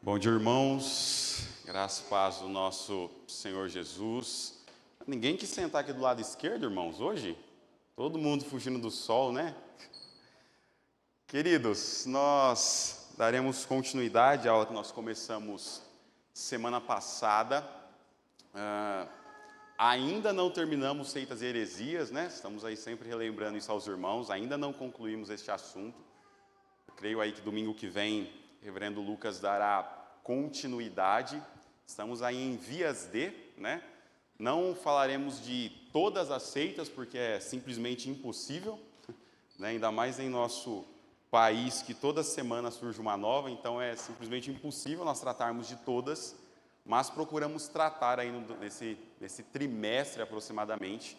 Bom dia, irmãos. Graça e paz do nosso Senhor Jesus. Ninguém quis sentar aqui do lado esquerdo, irmãos, hoje? Todo mundo fugindo do sol, né? Queridos, nós daremos continuidade à aula que nós começamos semana passada. Ainda não terminamos seitas e heresias, né? Estamos aí sempre relembrando isso aos irmãos. Ainda não concluímos este assunto. Eu creio aí que domingo que vem, o reverendo Lucas dará continuidade. Estamos aí em vias de, né? Não falaremos de todas as seitas, porque é simplesmente impossível, né? Ainda mais em nosso país, que toda semana surge uma nova, então é simplesmente impossível nós tratarmos de todas, mas procuramos tratar aí nesse trimestre aproximadamente,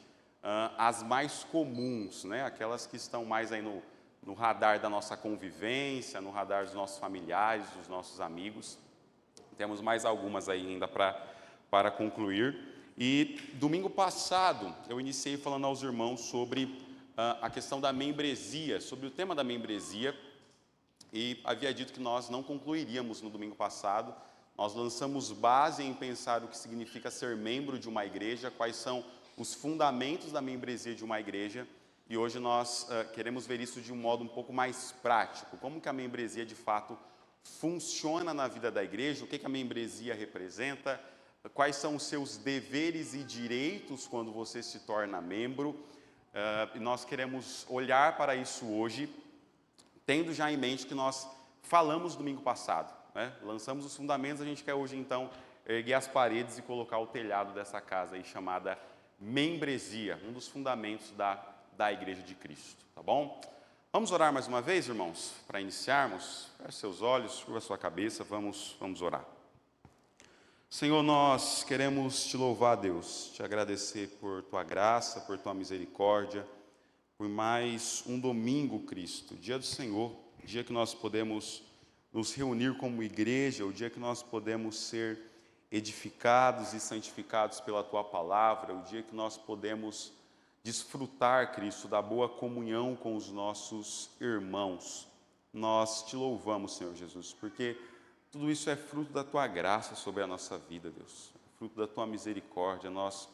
as mais comuns, né? Aquelas que estão mais aí no radar da nossa convivência, no radar dos nossos familiares, dos nossos amigos. Temos mais algumas aí ainda para concluir. E domingo passado eu iniciei falando aos irmãos sobre a questão da membresia, sobre o tema da membresia, e havia dito que nós não concluiríamos no domingo passado. Nós lançamos base em pensar o que significa ser membro de uma igreja, quais são os fundamentos da membresia de uma igreja, e hoje nós queremos ver isso de um modo um pouco mais prático, como que a membresia de fato funciona na vida da igreja, o que a membresia representa, quais são os seus deveres e direitos quando você se torna membro. E nós queremos olhar para isso hoje, tendo já em mente que nós falamos domingo passado, né? Lançamos os fundamentos, a gente quer hoje então erguer as paredes e colocar o telhado dessa casa aí chamada membresia, um dos fundamentos da Igreja de Cristo, tá bom? Vamos orar mais uma vez, irmãos, para iniciarmos. Feche seus olhos, curva sua cabeça, vamos orar. Senhor, nós queremos te louvar, Deus, te agradecer por tua graça, por tua misericórdia, por mais um domingo, Cristo, dia do Senhor, dia que nós podemos nos reunir como igreja, o dia que nós podemos ser edificados e santificados pela tua palavra, o dia que nós podemos desfrutar, Cristo, da boa comunhão com os nossos irmãos. Nós te louvamos, Senhor Jesus, porque tudo isso é fruto da tua graça sobre a nossa vida, Deus, é fruto da tua misericórdia. Nós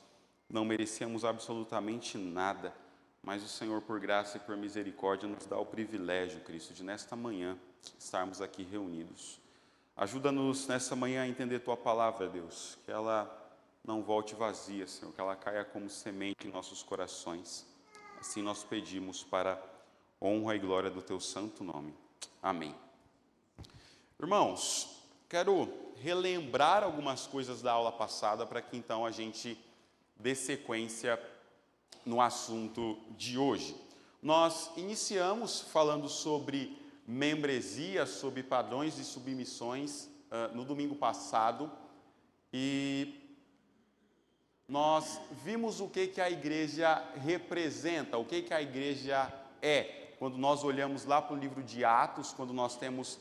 não merecemos absolutamente nada, mas o Senhor, por graça e por misericórdia, nos dá o privilégio, Cristo, de nesta manhã estarmos aqui reunidos. Ajuda-nos nessa manhã a entender tua palavra, Deus, que ela não volte vazia, Senhor, que ela caia como semente em nossos corações. Assim nós pedimos para honra e glória do teu santo nome. Amém. Irmãos, quero relembrar algumas coisas da aula passada para que então a gente dê sequência no assunto de hoje. Nós iniciamos falando sobre membresia, sobre padrões de submissões no domingo passado, e nós vimos o que a igreja representa, o que a igreja é. Quando nós olhamos lá para o livro de Atos, quando nós temos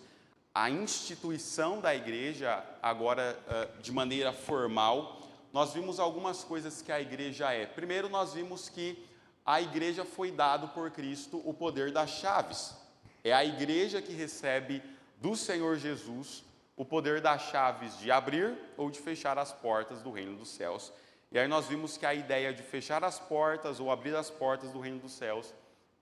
a instituição da igreja, agora de maneira formal, nós vimos algumas coisas que a igreja é. Primeiro, nós vimos que a igreja foi dado por Cristo o poder das chaves. É a igreja que recebe do Senhor Jesus o poder das chaves de abrir ou de fechar as portas do reino dos céus. E aí nós vimos que a ideia de fechar as portas ou abrir as portas do reino dos céus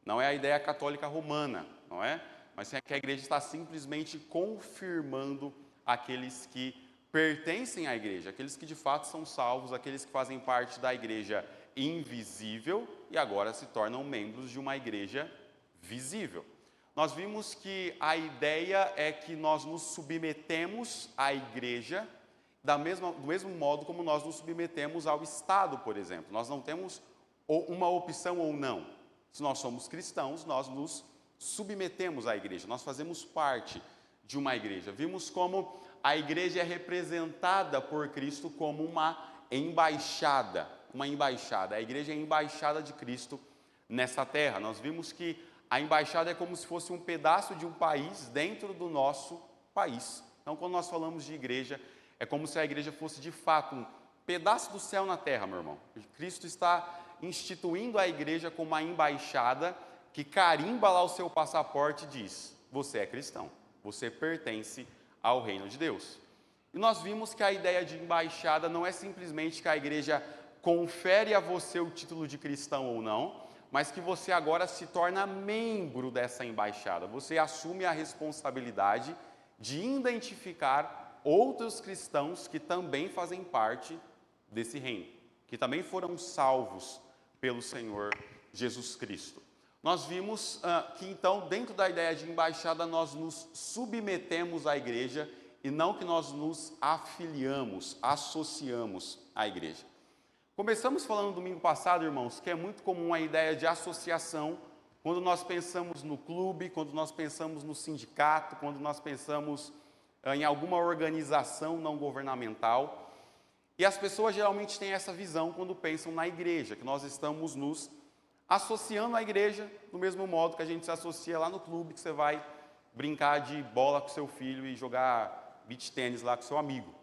não é a ideia católica romana, não é? Mas é que a igreja está simplesmente confirmando aqueles que pertencem à igreja, aqueles que de fato são salvos, aqueles que fazem parte da igreja invisível e agora se tornam membros de uma igreja visível. Nós vimos que a ideia é que nós nos submetemos à igreja do mesmo modo como nós nos submetemos ao Estado, por exemplo. Nós não temos uma opção ou não. Se nós somos cristãos, nós nos submetemos à igreja, nós fazemos parte de uma igreja. Vimos como a igreja é representada por Cristo como uma embaixada. A igreja é a embaixada de Cristo nessa terra. Nós vimos que a embaixada é como se fosse um pedaço de um país dentro do nosso país. Então, quando nós falamos de igreja, é como se a igreja fosse de fato um pedaço do céu na terra, meu irmão. Cristo está instituindo a igreja como uma embaixada que carimba lá o seu passaporte e diz: você é cristão, você pertence ao reino de Deus. E nós vimos que a ideia de embaixada não é simplesmente que a igreja confere a você o título de cristão ou não, mas que você agora se torna membro dessa embaixada. Você assume a responsabilidade de identificar outros cristãos que também fazem parte desse reino, que também foram salvos pelo Senhor Jesus Cristo. Nós vimos que então, dentro da ideia de embaixada, nós nos submetemos à igreja e não que nós nos afiliamos, associamos à igreja. Começamos falando domingo passado, irmãos, que é muito comum a ideia de associação quando nós pensamos no clube, quando nós pensamos no sindicato, quando nós pensamos em alguma organização não governamental. E as pessoas geralmente têm essa visão quando pensam na igreja, que nós estamos nos associando à igreja do mesmo modo que a gente se associa lá no clube, que você vai brincar de bola com seu filho e jogar beach tênis lá com seu amigo.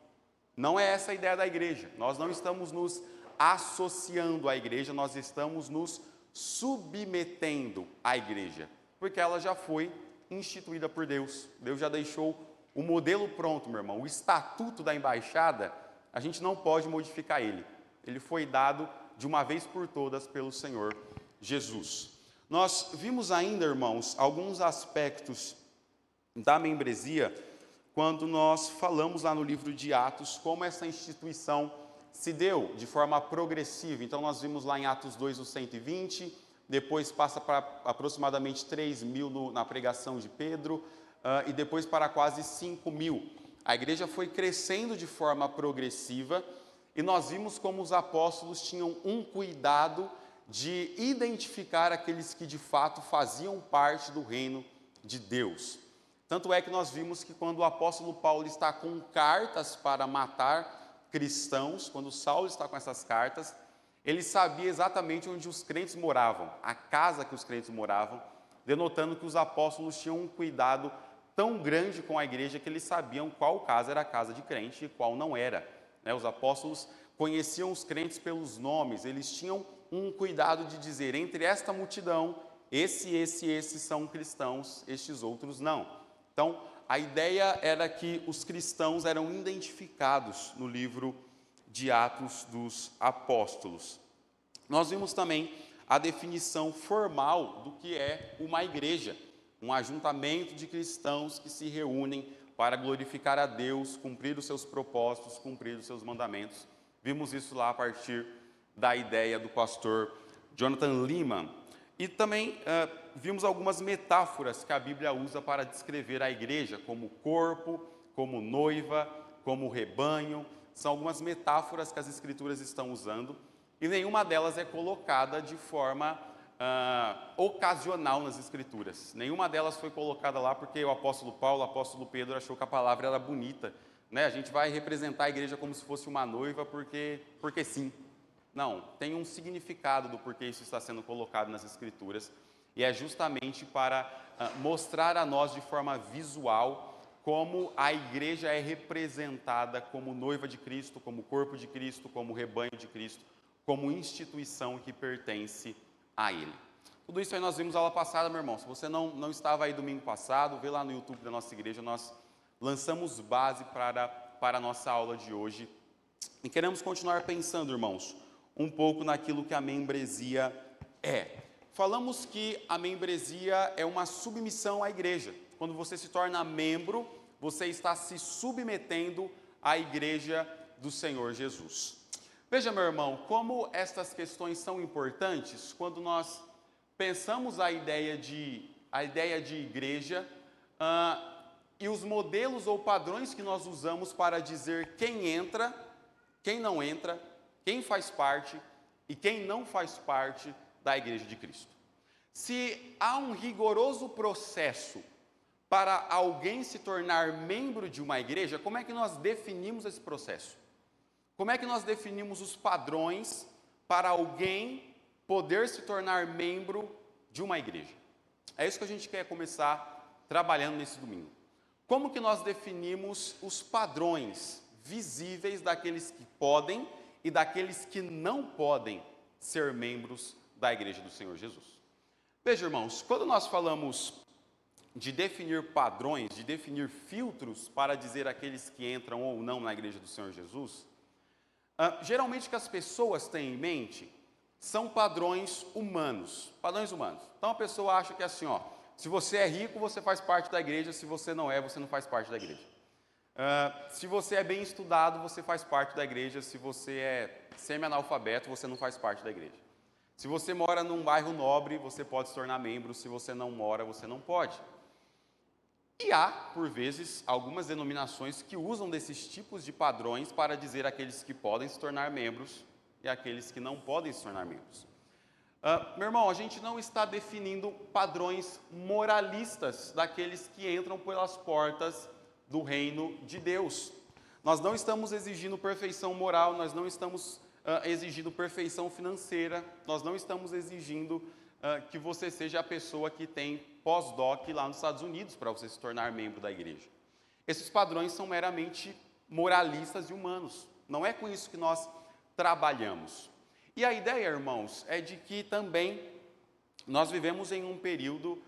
Não é essa a ideia da igreja. Nós não estamos nos associando à igreja, nós estamos nos submetendo à igreja, porque ela já foi instituída por Deus. Deus já deixou o modelo pronto, meu irmão. O estatuto da embaixada, a gente não pode modificar ele. Ele foi dado de uma vez por todas pelo Senhor Jesus. Nós vimos ainda, irmãos, alguns aspectos da membresia quando nós falamos lá no livro de Atos como essa instituição se deu de forma progressiva. Então nós vimos lá em Atos 2, os 120, depois passa para aproximadamente 3.000 na pregação de Pedro, e depois para quase 5.000. A igreja foi crescendo de forma progressiva, e nós vimos como os apóstolos tinham um cuidado de identificar aqueles que de fato faziam parte do reino de Deus. Tanto é que nós vimos que quando o apóstolo Paulo está com cartas para matar cristãos, quando Saulo está com essas cartas, ele sabia exatamente onde os crentes moravam, a casa que os crentes moravam, denotando que os apóstolos tinham um cuidado tão grande com a igreja que eles sabiam qual casa era a casa de crente e qual não era. Os apóstolos conheciam os crentes pelos nomes, eles tinham um cuidado de dizer, entre esta multidão, esses são cristãos, estes outros não. Então, a ideia era que os cristãos eram identificados no livro de Atos dos Apóstolos. Nós vimos também a definição formal do que é uma igreja, um ajuntamento de cristãos que se reúnem para glorificar a Deus, cumprir os seus propósitos, cumprir os seus mandamentos. Vimos isso lá a partir da ideia do pastor Jonathan Leeman. E também vimos algumas metáforas que a Bíblia usa para descrever a igreja, como corpo, como noiva, como rebanho. São algumas metáforas que as Escrituras estão usando, e nenhuma delas é colocada de forma ocasional nas Escrituras. Nenhuma delas foi colocada lá porque o apóstolo Paulo, o apóstolo Pedro achou que a palavra era bonita. A gente vai representar a igreja como se fosse uma noiva porque sim. Não, tem um significado do porquê isso está sendo colocado nas Escrituras, e é justamente para mostrar a nós de forma visual como a igreja é representada como noiva de Cristo, como corpo de Cristo, como rebanho de Cristo, como instituição que pertence a Ele. Tudo isso aí nós vimos aula passada, meu irmão. Se você não estava aí domingo passado, vê lá no YouTube da nossa igreja, nós lançamos base para a nossa aula de hoje. E queremos continuar pensando, irmãos, um pouco naquilo que a membresia é. Falamos que a membresia é uma submissão à igreja. Quando você se torna membro, você está se submetendo à igreja do Senhor Jesus. Veja, meu irmão, como estas questões são importantes quando nós pensamos a ideia de igreja e os modelos ou padrões que nós usamos para dizer quem entra, quem não entra, quem faz parte e quem não faz parte da igreja de Cristo. Se há um rigoroso processo para alguém se tornar membro de uma igreja, como é que nós definimos esse processo? Como é que nós definimos os padrões para alguém poder se tornar membro de uma igreja? É isso que a gente quer começar trabalhando nesse domingo. Como que nós definimos os padrões visíveis daqueles que podem e daqueles que não podem ser membros da igreja do Senhor Jesus? Veja, irmãos, quando nós falamos de definir padrões, de definir filtros para dizer aqueles que entram ou não na igreja do Senhor Jesus, geralmente o que as pessoas têm em mente são padrões humanos. Padrões humanos. Então a pessoa acha que é assim, ó, se você é rico, você faz parte da igreja, se você não é, você não faz parte da igreja. Se você é bem estudado, você faz parte da igreja, se você é semi-analfabeto, você não faz parte da igreja. Se você mora num bairro nobre, você pode se tornar membro, se você não mora, você não pode. E há, por vezes, algumas denominações que usam desses tipos de padrões para dizer aqueles que podem se tornar membros e aqueles que não podem se tornar membros. Meu irmão, a gente não está definindo padrões moralistas daqueles que entram pelas portas do reino de Deus. Nós não estamos exigindo perfeição moral, nós não estamos exigindo perfeição financeira, nós não estamos exigindo que você seja a pessoa que tem pós-doc lá nos Estados Unidos para você se tornar membro da igreja. Esses padrões são meramente moralistas e humanos. Não é com isso que nós trabalhamos. E a ideia, irmãos, é de que também nós vivemos em um período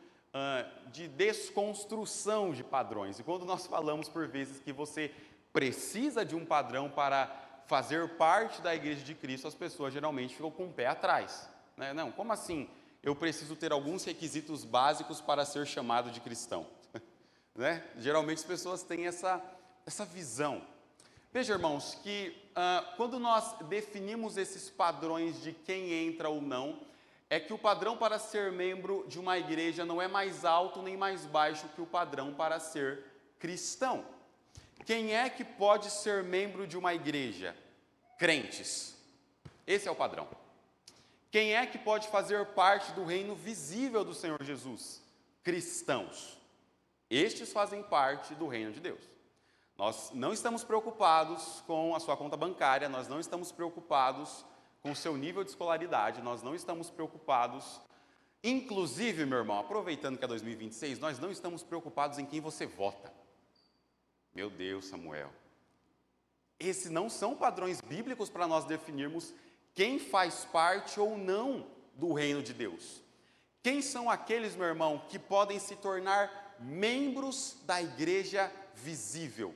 de desconstrução de padrões. E quando nós falamos por vezes que você precisa de um padrão para fazer parte da igreja de Cristo, as pessoas geralmente ficam com o pé atrás. Né? Não, como assim? Eu preciso ter alguns requisitos básicos para ser chamado de cristão. Né? Geralmente as pessoas têm essa visão. Veja, irmãos, que quando nós definimos esses padrões de quem entra ou não, é que o padrão para ser membro de uma igreja não é mais alto nem mais baixo que o padrão para ser cristão. Quem é que pode ser membro de uma igreja? Crentes. Esse é o padrão. Quem é que pode fazer parte do reino visível do Senhor Jesus? Cristãos. Estes fazem parte do reino de Deus. Nós não estamos preocupados com a sua conta bancária, nós não estamos preocupados com o seu nível de escolaridade, nós não estamos preocupados, inclusive, meu irmão, aproveitando que é 2026, nós não estamos preocupados em quem você vota. Meu Deus, Samuel. Esses não são padrões bíblicos para nós definirmos quem faz parte ou não do reino de Deus. Quem são aqueles, meu irmão, que podem se tornar membros da igreja visível?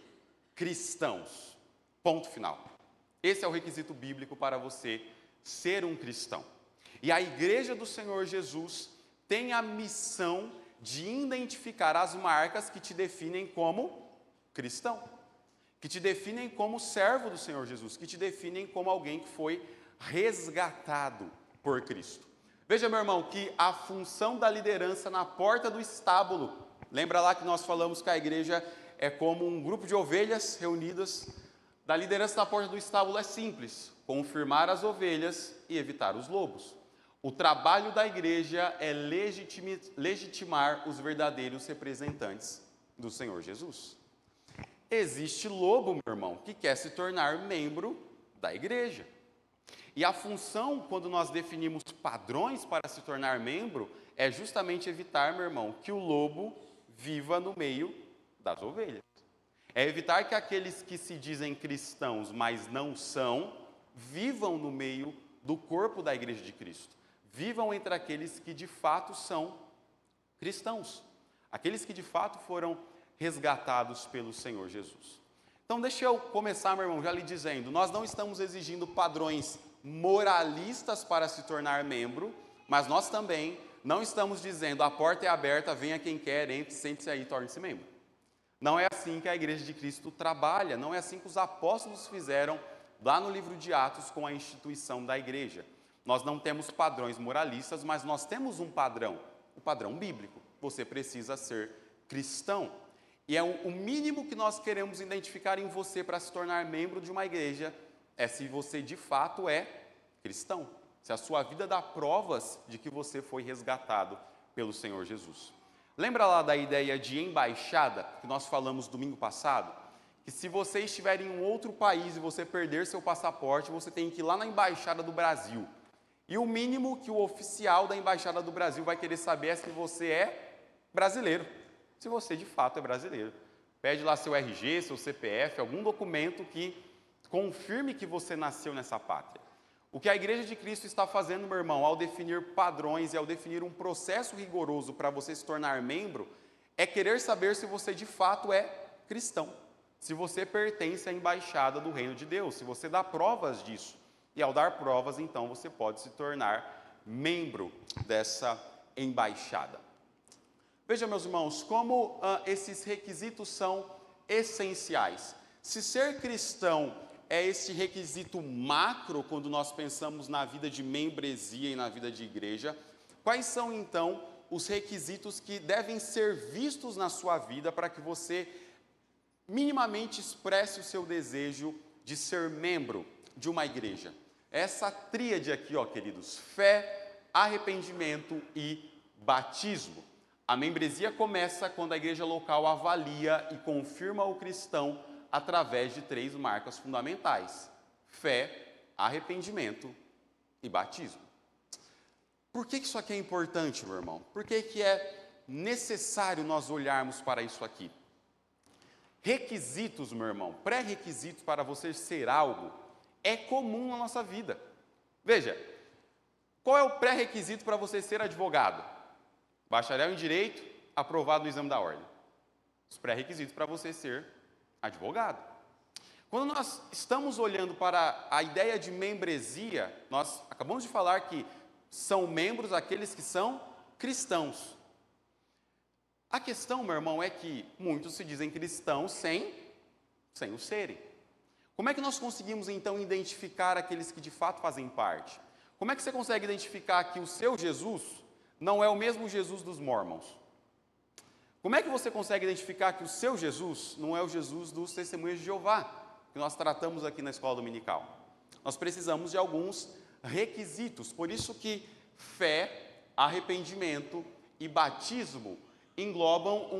Cristãos. Ponto final. Esse é o requisito bíblico para você ser um cristão. E a igreja do Senhor Jesus tem a missão de identificar as marcas que te definem como cristão, que te definem como servo do Senhor Jesus, que te definem como alguém que foi resgatado por Cristo. Veja, meu irmão, que a função da liderança na porta do estábulo, lembra lá que nós falamos que a igreja é como um grupo de ovelhas reunidas, da liderança na porta do estábulo é simples, confirmar as ovelhas e evitar os lobos. O trabalho da igreja é legitimar os verdadeiros representantes do Senhor Jesus. Existe lobo, meu irmão, que quer se tornar membro da igreja. E a função, quando nós definimos padrões para se tornar membro, é justamente evitar, meu irmão, que o lobo viva no meio das ovelhas. É evitar que aqueles que se dizem cristãos, mas não são, vivam no meio do corpo da igreja de Cristo. Vivam entre aqueles que de fato são cristãos. Aqueles que de fato foram resgatados pelo Senhor Jesus. Então deixa eu começar, meu irmão, já lhe dizendo, nós não estamos exigindo padrões moralistas para se tornar membro, mas nós também não estamos dizendo, a porta é aberta, venha quem quer, entre, sente-se aí, torne-se membro. Não é assim que a igreja de Cristo trabalha, não é assim que os apóstolos fizeram lá no livro de Atos com a instituição da igreja. Nós não temos padrões moralistas, mas nós temos um padrão, o padrão bíblico. Você precisa ser cristão. E é o mínimo que nós queremos identificar em você para se tornar membro de uma igreja, é se você de fato é cristão. Se a sua vida dá provas de que você foi resgatado pelo Senhor Jesus. Lembra lá da ideia de embaixada, que nós falamos domingo passado? Que se você estiver em um outro país e você perder seu passaporte, você tem que ir lá na embaixada do Brasil. E o mínimo que o oficial da embaixada do Brasil vai querer saber é se você é brasileiro. Se você de fato é brasileiro. Pede lá seu RG, seu CPF, algum documento que confirme que você nasceu nessa pátria. O que a Igreja de Cristo está fazendo, meu irmão, ao definir padrões e ao definir um processo rigoroso para você se tornar membro, é querer saber se você de fato é cristão, se você pertence à embaixada do reino de Deus, se você dá provas disso. E ao dar provas, então, você pode se tornar membro dessa embaixada. Veja, meus irmãos, como esses requisitos são essenciais. Se ser cristão é esse requisito macro, quando nós pensamos na vida de membresia e na vida de igreja, quais são, então, os requisitos que devem ser vistos na sua vida para que você minimamente expresse o seu desejo de ser membro de uma igreja? Essa tríade aqui, ó, queridos: fé, arrependimento e batismo. A membresia começa quando a igreja local avalia e confirma o cristão através de 3 marcas fundamentais: fé, arrependimento e batismo. Por que isso aqui é importante, meu irmão? Por que é necessário nós olharmos para isso aqui? Requisitos, meu irmão, pré-requisitos para você ser algo, é comum na nossa vida. Veja, qual é o pré-requisito para você ser advogado? Bacharel em Direito, aprovado no exame da ordem. Os pré-requisitos para você ser advogado. Quando nós estamos olhando para a ideia de membresia, nós acabamos de falar que são membros aqueles que são cristãos. A questão, meu irmão, é que muitos se dizem cristãos sem o serem. Como é que nós conseguimos, então, identificar aqueles que de fato fazem parte? Como é que você consegue identificar que o seu Jesus não é o mesmo Jesus dos Mormons? Como é que você consegue identificar que o seu Jesus não é o Jesus dos Testemunhas de Jeová, que nós tratamos aqui na escola dominical? Nós precisamos de alguns requisitos, por isso que fé, arrependimento e batismo englobam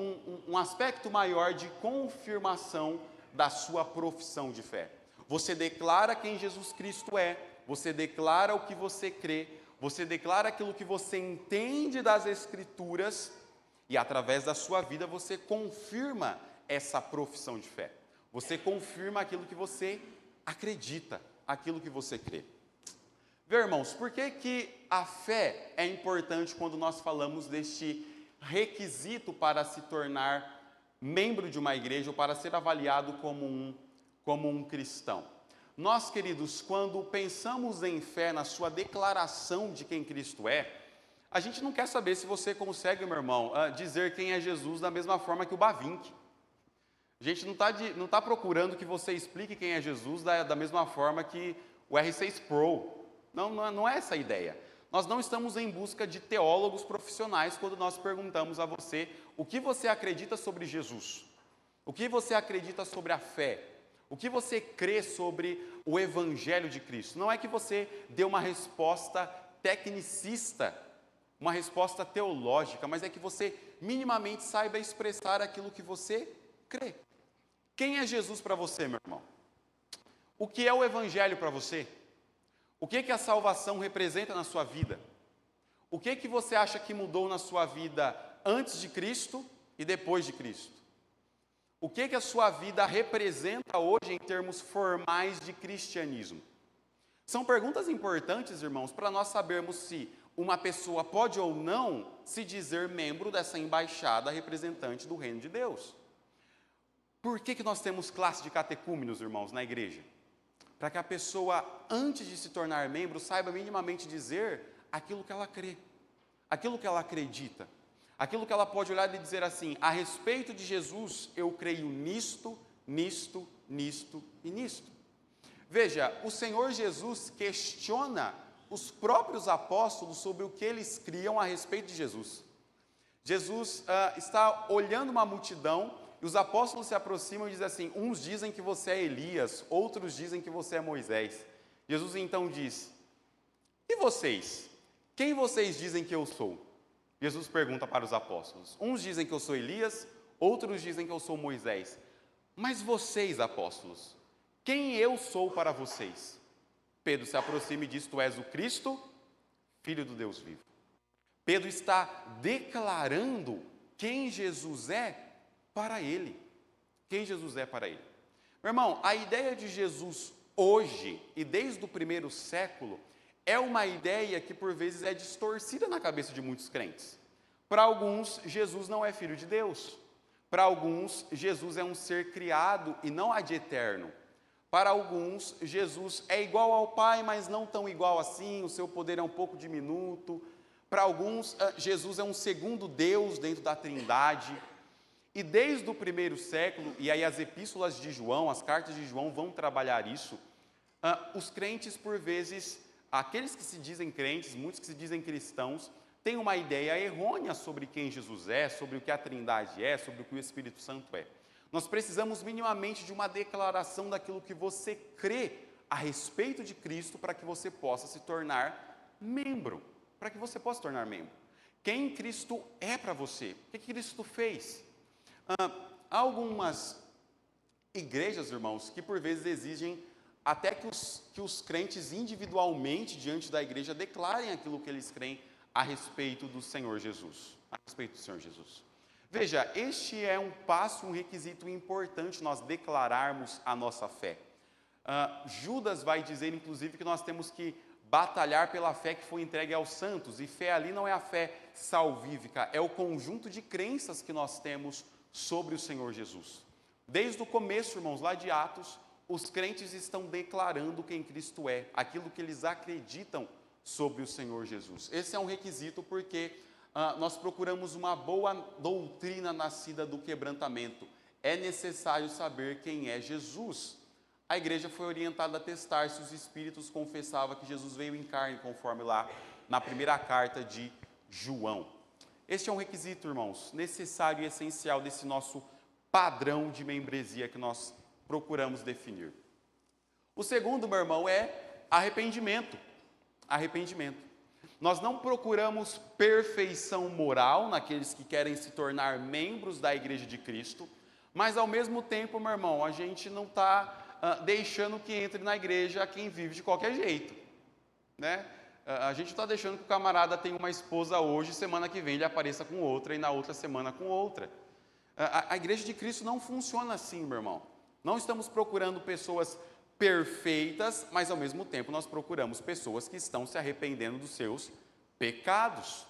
um aspecto maior de confirmação da sua profissão de fé. Você declara quem Jesus Cristo é, você declara o que você crê, você declara aquilo que você entende das Escrituras e através da sua vida você confirma essa profissão de fé. Você confirma aquilo que você acredita, aquilo que você crê. Vê, irmãos, por que a fé é importante quando nós falamos deste requisito para se tornar membro de uma igreja ou para ser avaliado como um cristão? Nós, queridos, quando pensamos em fé, na sua declaração de quem Cristo é, a gente não quer saber se você consegue, meu irmão, dizer quem é Jesus da mesma forma que o Bavinck. A gente não tá procurando que você explique quem é Jesus da mesma forma que o R6 Pro. Não é essa a ideia. Nós não estamos em busca de teólogos profissionais quando nós perguntamos a você o que você acredita sobre Jesus, o que você acredita sobre a fé, o que você crê sobre o Evangelho de Cristo. Não é que você dê uma resposta tecnicista, uma resposta teológica, mas é que você minimamente saiba expressar aquilo que você crê. Quem é Jesus para você, meu irmão? O que é o Evangelho para você? O que a salvação representa na sua vida? O que você acha que mudou na sua vida antes de Cristo e depois de Cristo? O que a sua vida representa hoje em termos formais de cristianismo? São perguntas importantes, irmãos, para nós sabermos se uma pessoa pode ou não se dizer membro dessa embaixada representante do reino de Deus. Por que nós temos classe de catecúmenos, irmãos, na igreja? Para que a pessoa, antes de se tornar membro, saiba minimamente dizer aquilo que ela crê, aquilo que ela acredita, aquilo que ela pode olhar e dizer assim: a respeito de Jesus, eu creio nisto, nisto, nisto e nisto. Veja, o Senhor Jesus questiona os próprios apóstolos sobre o que eles criam a respeito de Jesus. Jesus está olhando uma multidão e os apóstolos se aproximam e dizem assim: uns dizem que você é Elias, outros dizem que você é Moisés. Jesus então diz: e vocês? Quem vocês dizem que eu sou? Jesus pergunta para os apóstolos. Uns dizem que eu sou Elias, outros dizem que eu sou Moisés. Mas vocês, apóstolos, quem eu sou para vocês? Pedro se aproxima e diz: tu és o Cristo, Filho do Deus vivo. Pedro está declarando quem Jesus é para ele. Quem Jesus é para ele. Meu irmão, a ideia de Jesus hoje e desde o primeiro século é uma ideia que por vezes é distorcida na cabeça de muitos crentes. Para alguns, Jesus não é filho de Deus. Para alguns, Jesus é um ser criado e não ad eterno. Para alguns, Jesus é igual ao Pai, mas não tão igual assim, o seu poder é um pouco diminuto. Para alguns, Jesus é um segundo Deus dentro da Trindade. E desde o primeiro século, e aí as epístolas de João, as cartas de João vão trabalhar isso, os crentes, por vezes, aqueles que se dizem crentes, muitos que se dizem cristãos, têm uma ideia errônea sobre quem Jesus é, sobre o que a Trindade é, sobre o que o Espírito Santo é. Nós precisamos minimamente de uma declaração daquilo que você crê a respeito de Cristo para que você possa se tornar membro. Para que você possa se tornar membro. Quem Cristo é para você? O que Cristo fez? Há algumas igrejas, irmãos, que por vezes exigem até que os crentes individualmente diante da igreja declarem aquilo que eles creem a respeito do Senhor Jesus. A respeito do Senhor Jesus. Veja, este é um passo, um requisito importante nós declararmos a nossa fé. Judas vai dizer, inclusive, que nós temos que batalhar pela fé que foi entregue aos santos, e fé ali não é a fé salvífica, é o conjunto de crenças que nós temos sobre o Senhor Jesus. Desde o começo, irmãos, lá de Atos, os crentes estão declarando quem Cristo é, aquilo que eles acreditam sobre o Senhor Jesus. Esse é um requisito porque nós procuramos uma boa doutrina nascida do quebrantamento. É necessário saber quem é Jesus. A igreja foi orientada a testar se os espíritos confessavam que Jesus veio em carne, conforme lá na primeira carta de João. Este é um requisito, irmãos, necessário e essencial desse nosso padrão de membresia que nós procuramos definir. O segundo, meu irmão, é arrependimento. Arrependimento. Nós não procuramos perfeição moral naqueles que querem se tornar membros da Igreja de Cristo, mas ao mesmo tempo, meu irmão, a gente não está deixando que entre na igreja quem vive de qualquer jeito, né? A gente está deixando que o camarada tenha uma esposa hoje, semana que vem ele apareça com outra e na outra semana com outra. A Igreja de Cristo não funciona assim, meu irmão. Não estamos procurando pessoas perfeitas, mas ao mesmo tempo nós procuramos pessoas que estão se arrependendo dos seus pecados.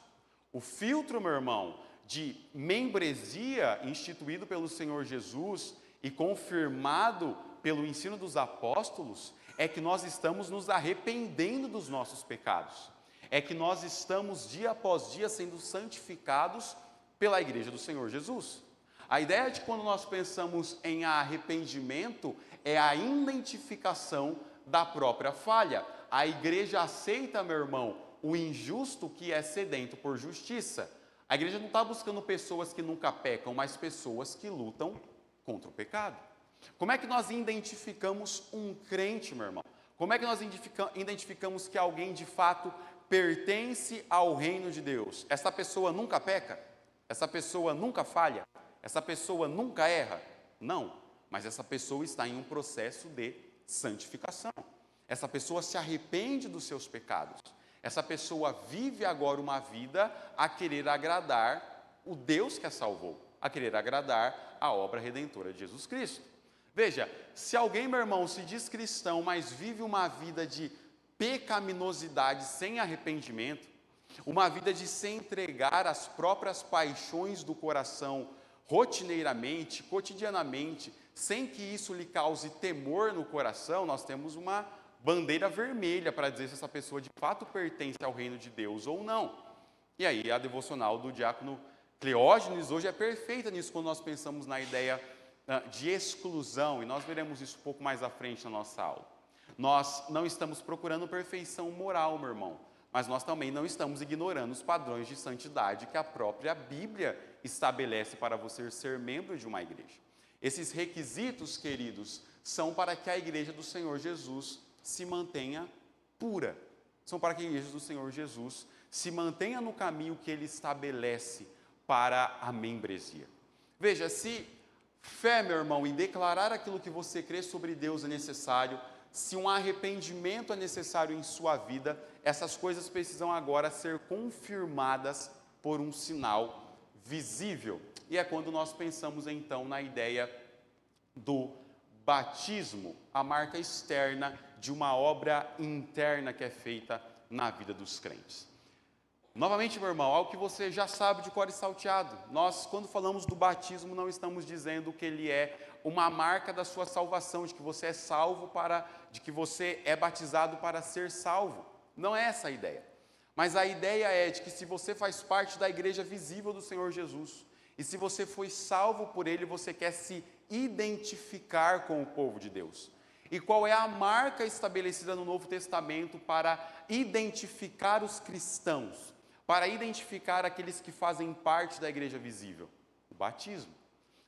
O filtro, meu irmão, de membresia instituído pelo Senhor Jesus e confirmado pelo ensino dos apóstolos, é que nós estamos nos arrependendo dos nossos pecados. É que nós estamos dia após dia sendo santificados pela igreja do Senhor Jesus. A ideia de quando nós pensamos em arrependimento é a identificação da própria falha. A igreja aceita, meu irmão, o injusto que é sedento por justiça. A igreja não está buscando pessoas que nunca pecam, mas pessoas que lutam contra o pecado. Como é que nós identificamos um crente, meu irmão? Como é que nós identificamos que alguém de fato pertence ao reino de Deus? Essa pessoa nunca peca? Essa pessoa nunca falha? Essa pessoa nunca erra? Não, mas essa pessoa está em um processo de santificação. Essa pessoa se arrepende dos seus pecados. Essa pessoa vive agora uma vida a querer agradar o Deus que a salvou, a querer agradar a obra redentora de Jesus Cristo. Veja, se alguém, meu irmão, se diz cristão, mas vive uma vida de pecaminosidade sem arrependimento, uma vida de se entregar às próprias paixões do coração rotineiramente, cotidianamente, sem que isso lhe cause temor no coração, nós temos uma bandeira vermelha para dizer se essa pessoa de fato pertence ao reino de Deus ou não. E aí a devocional do diácono Cleógenes hoje é perfeita nisso, quando nós pensamos na ideia de exclusão, e nós veremos isso um pouco mais à frente na nossa aula. Nós não estamos procurando perfeição moral, meu irmão, mas nós também não estamos ignorando os padrões de santidade que a própria Bíblia estabelece para você ser membro de uma igreja. Esses requisitos, queridos, são para que a igreja do Senhor Jesus se mantenha pura. São para que a igreja do Senhor Jesus se mantenha no caminho que ele estabelece para a membresia. Veja, se fé, meu irmão, em declarar aquilo que você crê sobre Deus é necessário, se um arrependimento é necessário em sua vida, essas coisas precisam agora ser confirmadas por um sinal visível. E é quando nós pensamos então na ideia do batismo, a marca externa de uma obra interna que é feita na vida dos crentes. Novamente, meu irmão, algo que você já sabe de cor e salteado. Nós, quando falamos do batismo, não estamos dizendo que ele é uma marca da sua salvação, de que você é salvo de que você é batizado para ser salvo. Não é essa a ideia. Mas a ideia é de que se você faz parte da igreja visível do Senhor Jesus, e se você foi salvo por ele, você quer se identificar com o povo de Deus. E qual é a marca estabelecida no Novo Testamento para identificar os cristãos, para identificar aqueles que fazem parte da igreja visível? O batismo.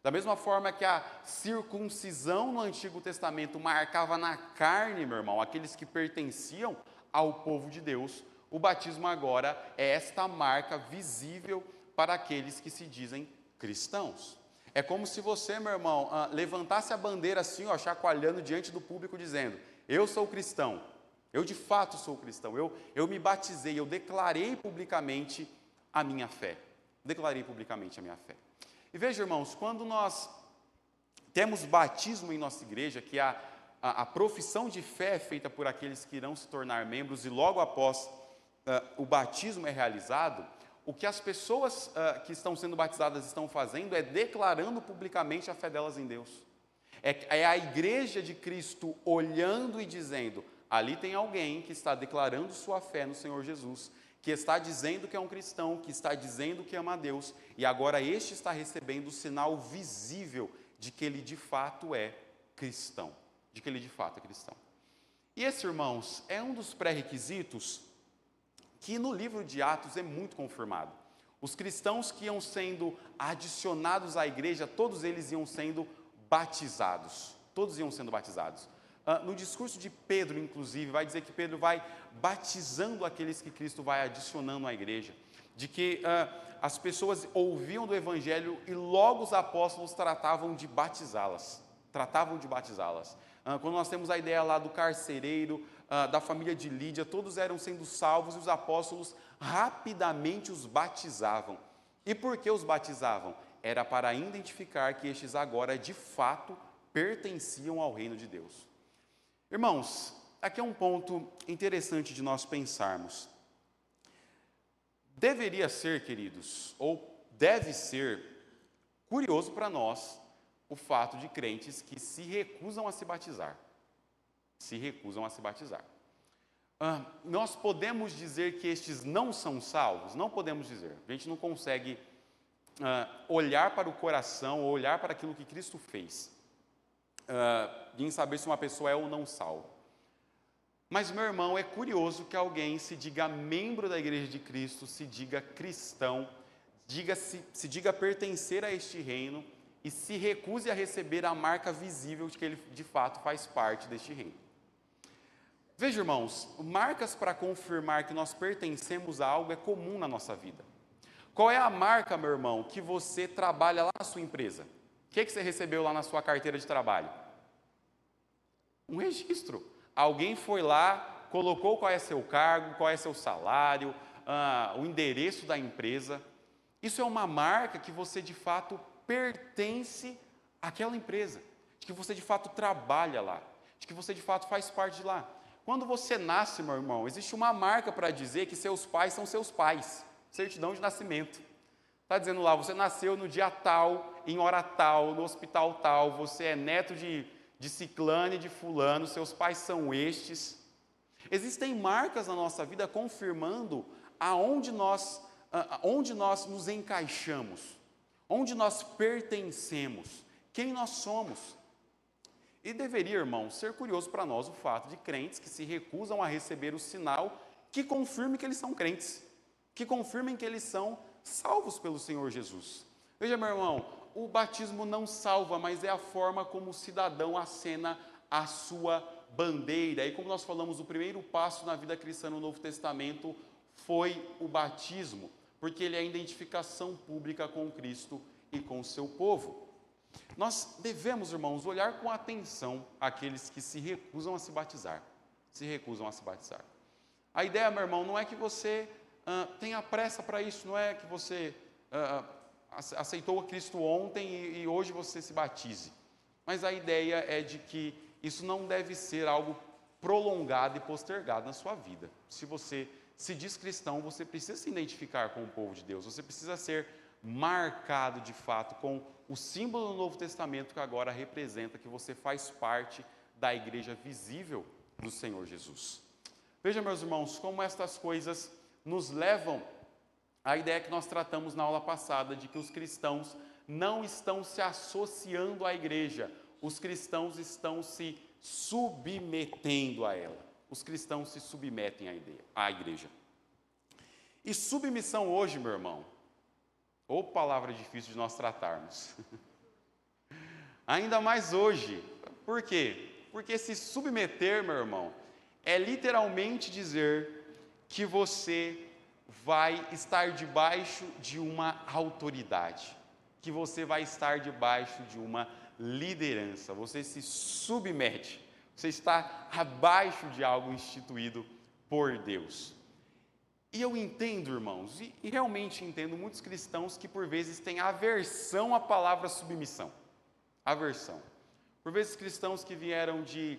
Da mesma forma que a circuncisão no Antigo Testamento marcava na carne, meu irmão, aqueles que pertenciam ao povo de Deus, o batismo agora é esta marca visível para aqueles que se dizem cristãos. É como se você, meu irmão, levantasse a bandeira assim, ó, chacoalhando diante do público, dizendo: eu sou cristão, eu de fato sou cristão, eu me batizei, eu declarei publicamente a minha fé. Declarei publicamente a minha fé. E veja, irmãos, quando nós temos batismo em nossa igreja, que a profissão de fé é feita por aqueles que irão se tornar membros, e logo após o batismo é realizado, o que as pessoas que estão sendo batizadas estão fazendo é declarando publicamente a fé delas em Deus. É a igreja de Cristo olhando e dizendo: ali tem alguém que está declarando sua fé no Senhor Jesus, que está dizendo que é um cristão, que está dizendo que ama a Deus, e agora este está recebendo o sinal visível de que ele de fato é cristão. De que ele de fato é cristão. E esse, irmãos, é um dos pré-requisitos que no livro de Atos é muito confirmado. Os cristãos que iam sendo adicionados à igreja, todos eles iam sendo batizados. Todos iam sendo batizados. No discurso de Pedro, inclusive, vai dizer que Pedro vai batizando aqueles que Cristo vai adicionando à igreja. De que as pessoas ouviam do evangelho e logo os apóstolos tratavam de batizá-las. Quando nós temos a ideia lá do carcereiro, da família de Lídia, todos eram sendo salvos e os apóstolos rapidamente os batizavam. E por que os batizavam? Era para identificar que estes agora de fato pertenciam ao reino de Deus. Irmãos, aqui é um ponto interessante de nós pensarmos. Deveria ser, queridos, ou deve ser curioso para nós o fato de crentes que se recusam a se batizar. Nós podemos dizer que estes não são salvos? Não podemos dizer. A gente não consegue olhar para o coração, ou olhar para aquilo que Cristo fez, em saber se uma pessoa é ou não salva. Mas, meu irmão, é curioso que alguém se diga membro da igreja de Cristo, se diga cristão, se diga pertencer a este reino e se recuse a receber a marca visível de que ele de fato faz parte deste reino. Veja, irmãos, marcas para confirmar que nós pertencemos a algo é comum na nossa vida. Qual é a marca, meu irmão, que você trabalha lá na sua empresa? O que você recebeu lá na sua carteira de trabalho? Um registro. Alguém foi lá, colocou qual é seu cargo, qual é seu salário, o endereço da empresa. Isso é uma marca que você de fato pertence àquela empresa, de que você de fato trabalha lá, de que você de fato faz parte de lá. Quando você nasce, meu irmão, existe uma marca para dizer que seus pais são seus pais, certidão de nascimento. Está dizendo lá, você nasceu no dia tal, em hora tal, no hospital tal, você é neto de ciclano e de fulano, seus pais são estes. Existem marcas na nossa vida confirmando onde nós nos encaixamos, onde nós pertencemos, quem nós somos. E deveria, irmão, ser curioso para nós o fato de crentes que se recusam a receber o sinal que confirme que eles são crentes, que confirmem que eles são salvos pelo Senhor Jesus. Veja, meu irmão, o batismo não salva, mas é a forma como o cidadão acena a sua bandeira. E como nós falamos, o primeiro passo na vida cristã no Novo Testamento foi o batismo, porque ele é a identificação pública com Cristo e com o seu povo. Nós devemos, irmãos, olhar com atenção aqueles que se recusam a se batizar. A ideia, meu irmão, não é que você tenha pressa para isso, não é que você aceitou a Cristo ontem e hoje você se batize. Mas a ideia é de que isso não deve ser algo prolongado e postergado na sua vida. Se você se diz cristão, você precisa se identificar com o povo de Deus, você precisa ser marcado de fato com o símbolo do Novo Testamento que agora representa que você faz parte da igreja visível do Senhor Jesus. Veja, meus irmãos, como estas coisas nos levam à ideia que nós tratamos na aula passada, de que os cristãos não estão se associando à igreja, os cristãos estão se submetendo a ela. Os cristãos se submetem à igreja. E submissão hoje, meu irmão, ou palavra difícil de nós tratarmos, ainda mais hoje. Por quê? Porque se submeter, meu irmão, é literalmente dizer que você vai estar debaixo de uma autoridade, que você vai estar debaixo de uma liderança, você se submete, você está abaixo de algo instituído por Deus. E eu entendo, irmãos, e realmente entendo muitos cristãos que por vezes têm aversão à palavra submissão. Aversão. Por vezes cristãos que vieram de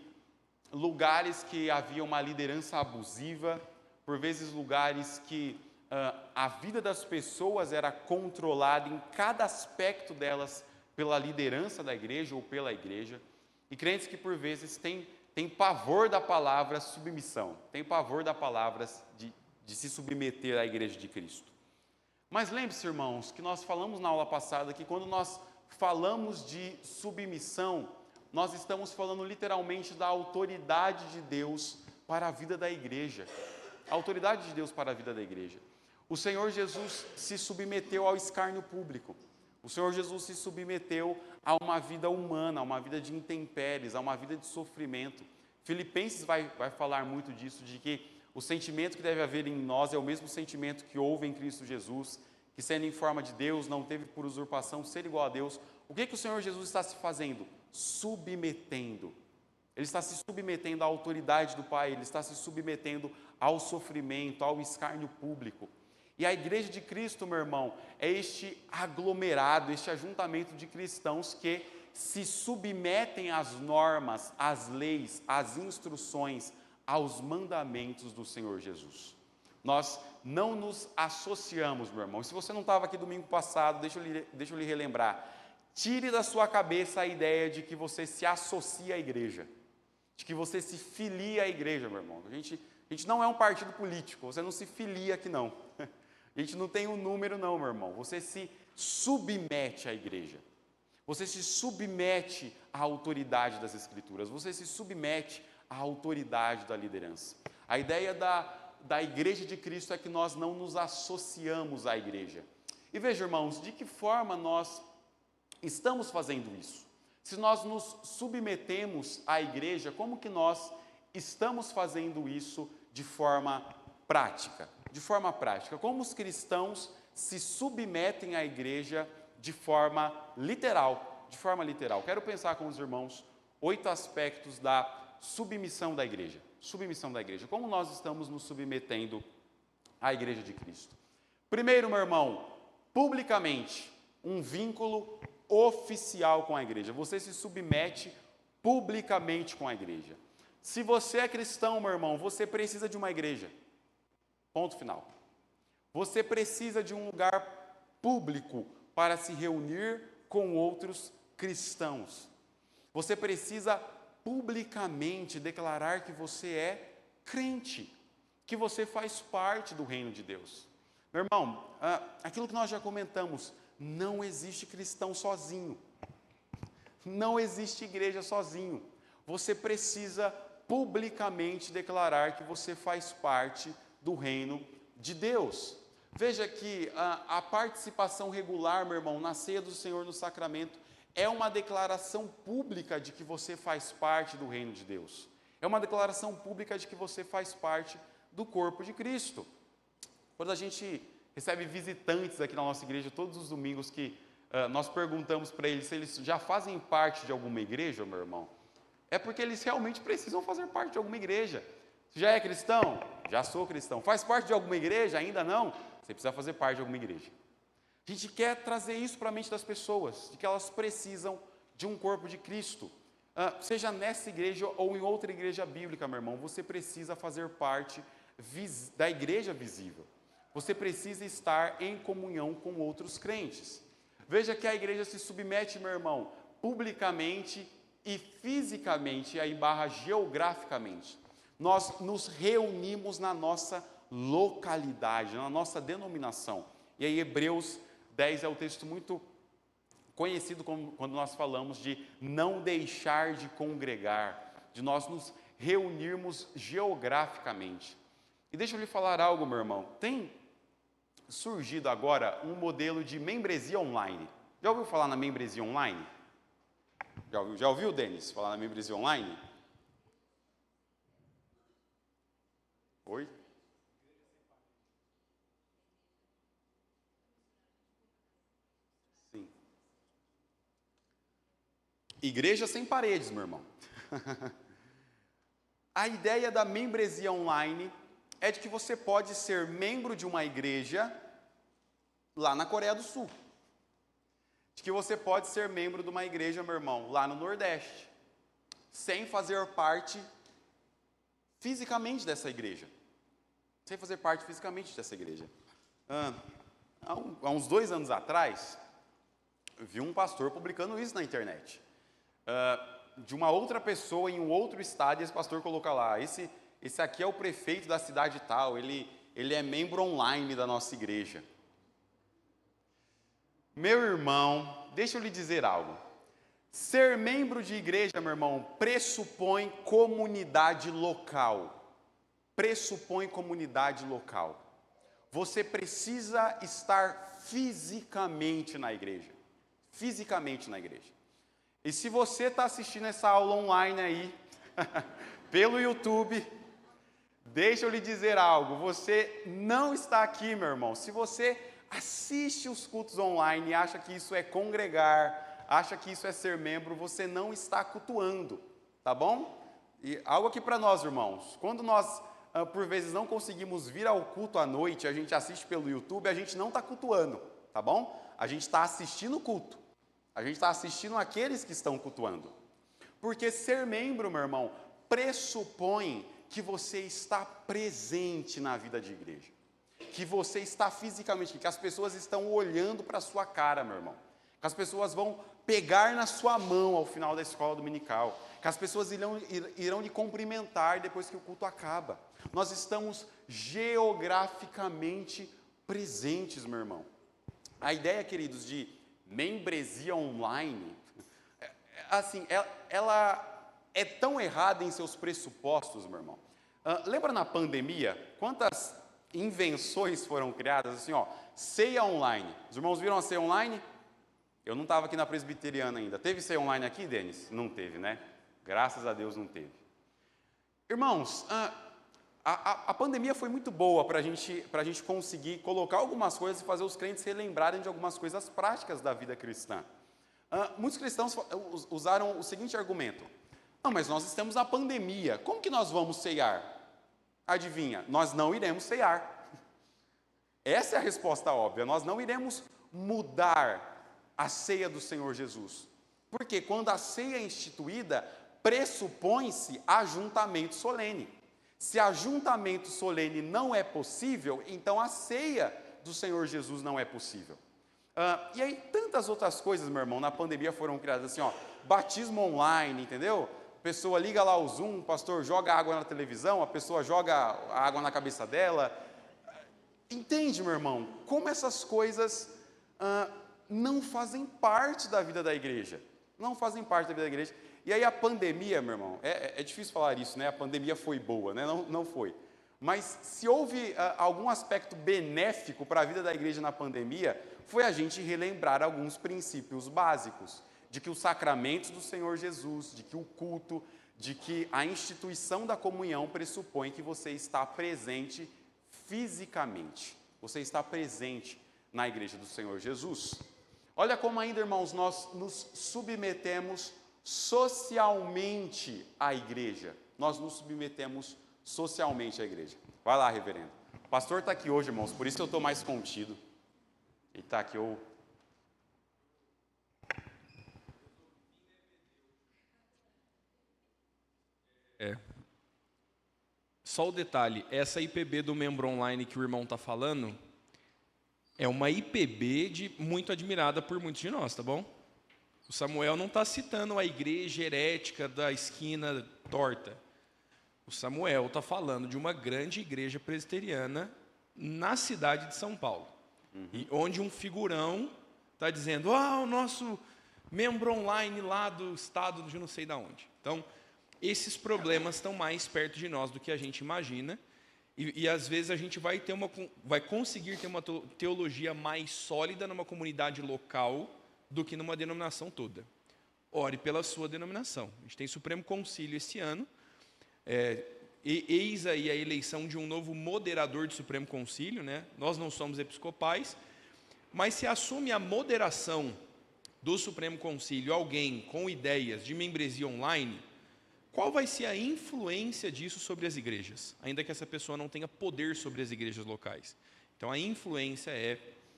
lugares que havia uma liderança abusiva, por vezes lugares que a vida das pessoas era controlada em cada aspecto delas pela liderança da igreja ou pela igreja, e crentes que por vezes têm pavor da palavra submissão, têm pavor da palavra de se submeter à igreja de Cristo. Mas lembre-se, irmãos, que nós falamos na aula passada que quando nós falamos de submissão, nós estamos falando literalmente da autoridade de Deus para a vida da igreja. A autoridade de Deus para a vida da igreja. O Senhor Jesus se submeteu ao escárnio público. O Senhor Jesus se submeteu a uma vida humana, a uma vida de intempéries, a uma vida de sofrimento. Filipenses vai falar muito disso, de que o sentimento que deve haver em nós é o mesmo sentimento que houve em Cristo Jesus, que sendo em forma de Deus, não teve por usurpação ser igual a Deus. O que o Senhor Jesus está se fazendo? Submetendo. Ele está se submetendo à autoridade do Pai, ele está se submetendo ao sofrimento, ao escárnio público. E a igreja de Cristo, meu irmão, é este aglomerado, este ajuntamento de cristãos que se submetem às normas, às leis, às instruções, aos mandamentos do Senhor Jesus. Nós não nos associamos, meu irmão. Se você não estava aqui domingo passado, deixa eu lhe relembrar. Tire da sua cabeça a ideia de que você se associa à igreja, de que você se filia à igreja, meu irmão. A gente não é um partido político, você não se filia aqui não. A gente não tem um número não, meu irmão. Você se submete à igreja. Você se submete à autoridade das Escrituras. Você se submete à autoridade da liderança. A ideia da igreja de Cristo é que nós não nos associamos à igreja. E veja, irmãos, de que forma nós estamos fazendo isso? Se nós nos submetemos à igreja, como que nós estamos fazendo isso de forma prática? De forma prática, como os cristãos se submetem à igreja de forma literal, Quero pensar com os irmãos 8 aspectos da submissão da igreja. Submissão da igreja. Como nós estamos nos submetendo à igreja de Cristo? Primeiro, meu irmão, publicamente, um vínculo oficial com a igreja. Você se submete publicamente com a igreja. Se você é cristão, meu irmão, você precisa de uma igreja. Ponto final. Você precisa de um lugar público para se reunir com outros cristãos. Você precisa publicamente declarar que você é crente, que você faz parte do reino de Deus. Meu irmão, aquilo que nós já comentamos, não existe cristão sozinho. Não existe igreja sozinho. Você precisa publicamente declarar que você faz parte do reino de Deus. Veja que a participação regular, meu irmão, na ceia do Senhor no sacramento, é uma declaração pública de que você faz parte do reino de Deus. É uma declaração pública de que você faz parte do corpo de Cristo. Quando a gente recebe visitantes aqui na nossa igreja, todos os domingos, que nós perguntamos para eles se eles já fazem parte de alguma igreja, meu irmão, é porque eles realmente precisam fazer parte de alguma igreja. Já é cristão? Já sou cristão. Faz parte de alguma igreja? Ainda não? Você precisa fazer parte de alguma igreja. A gente quer trazer isso para a mente das pessoas, de que elas precisam de um corpo de Cristo. Seja nessa igreja ou em outra igreja bíblica, meu irmão, você precisa fazer parte da igreja visível. Você precisa estar em comunhão com outros crentes. Veja que a igreja se submete, meu irmão, publicamente e fisicamente, aí barra geograficamente. Nós nos reunimos na nossa localidade, na nossa denominação. E aí Hebreus 10 é um texto muito conhecido quando nós falamos de não deixar de congregar, de nós nos reunirmos geograficamente. E deixa eu lhe falar algo, meu irmão. Tem surgido agora um modelo de membresia online. Já ouviu falar na membresia online? Já ouviu, Denis, falar na membresia online? Oi? Sim. Igreja sem paredes, meu irmão. A ideia da membresia online é de que você pode ser membro de uma igreja lá na Coreia do Sul. De que você pode ser membro de uma igreja, meu irmão, lá no Nordeste, sem fazer parte fisicamente dessa igreja. Sem fazer parte fisicamente dessa igreja. Há uns 2 anos atrás, eu vi um pastor publicando isso na internet. De uma outra pessoa em um outro estado, e esse pastor coloca lá, esse aqui é o prefeito da cidade tal, ele é membro online da nossa igreja. Meu irmão, deixa eu lhe dizer algo. Ser membro de igreja, meu irmão, pressupõe comunidade local. Pressupõe comunidade local. Você precisa estar fisicamente na igreja. Fisicamente na igreja. E se você está assistindo essa aula online aí, pelo YouTube, deixa eu lhe dizer algo, você não está aqui, meu irmão. Se você assiste os cultos online e acha que isso é congregar, acha que isso é ser membro, você não está cultuando, tá bom? E algo aqui para nós, irmãos, quando nós, por vezes, não conseguimos vir ao culto à noite, a gente assiste pelo YouTube, a gente não está cultuando, tá bom? A gente está assistindo o culto, a gente está assistindo aqueles que estão cultuando. Porque ser membro, meu irmão, pressupõe que você está presente na vida de igreja, que você está fisicamente, que as pessoas estão olhando para a sua cara, meu irmão, que as pessoas vão pegar na sua mão ao final da escola dominical, que as pessoas irão lhe cumprimentar depois que o culto acaba. Nós estamos geograficamente presentes, meu irmão. A ideia, queridos, de membresia online, assim, ela é tão errada em seus pressupostos, meu irmão. Lembra na pandemia, quantas invenções foram criadas, assim, ceia online. Os irmãos viram a ceia online? Eu não estava aqui na presbiteriana ainda. Teve ceia online aqui, Denis? Não teve, né? Graças a Deus não teve. Irmãos, a pandemia foi muito boa para a gente conseguir colocar algumas coisas e fazer os crentes relembrarem de algumas coisas práticas da vida cristã. Muitos cristãos usaram o seguinte argumento: não, mas nós estamos na pandemia, como que nós vamos ceiar? Adivinha, nós não iremos ceiar. Essa é a resposta óbvia, nós não iremos mudar a ceia do Senhor Jesus. Porque quando a ceia é instituída, pressupõe-se ajuntamento solene. Se ajuntamento solene não é possível, então a ceia do Senhor Jesus não é possível. E aí tantas outras coisas, meu irmão, na pandemia foram criadas assim, batismo online, entendeu? A pessoa liga lá o Zoom, o pastor joga água na televisão, a pessoa joga a água na cabeça dela. Entende, meu irmão, como essas coisas não fazem parte da vida da igreja. Não fazem parte da vida da igreja. E aí a pandemia, meu irmão, é difícil falar isso, né? A pandemia foi boa, né? Não foi. Mas se houve algum aspecto benéfico para a vida da igreja na pandemia, foi a gente relembrar alguns princípios básicos, de que os sacramentos do Senhor Jesus, de que o culto, de que a instituição da comunhão pressupõe que você está presente fisicamente. Você está presente na igreja do Senhor Jesus. Olha como ainda, irmãos, nós nos submetemos socialmente à igreja. Nós nos submetemos socialmente à igreja. Vai lá, reverendo. O pastor está aqui hoje, irmãos, por isso que eu estou mais contido. Ele está aqui, Só o detalhe, essa IPB do membro online que o irmão está falando é uma IPB muito admirada por muitos de nós, tá bom? O Samuel não está citando a igreja herética da esquina torta. O Samuel está falando de uma grande igreja presbiteriana na cidade de São Paulo. E onde um figurão está dizendo, o nosso membro online lá do estado de não sei de onde. Então, esses problemas estão mais perto de nós do que a gente imagina. E às vezes a gente vai conseguir ter uma teologia mais sólida numa comunidade local do que numa denominação toda. Ore pela sua denominação. A gente tem Supremo Concílio esse ano. Eis aí a eleição de um novo moderador de Supremo Concílio, né? Nós não somos episcopais, mas se assume a moderação do Supremo Concílio alguém com ideias de membresia online, qual vai ser a influência disso sobre as igrejas? Ainda que essa pessoa não tenha poder sobre as igrejas locais. Então a influência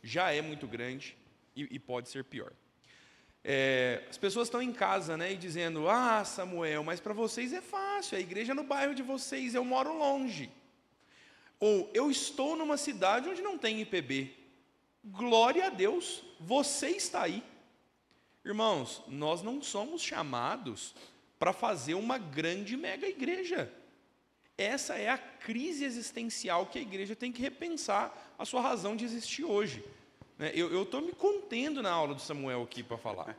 já é muito grande e pode ser pior. As pessoas estão em casa, né, e dizendo, Samuel, mas para vocês é fácil, a igreja é no bairro de vocês, eu moro longe. Ou, eu estou numa cidade onde não tem IPB. Glória a Deus, você está aí. Irmãos, nós não somos chamados para fazer uma grande mega igreja. Essa é a crise existencial que a igreja tem que repensar a sua razão de existir hoje. Eu estou me contendo na aula do Samuel aqui para falar.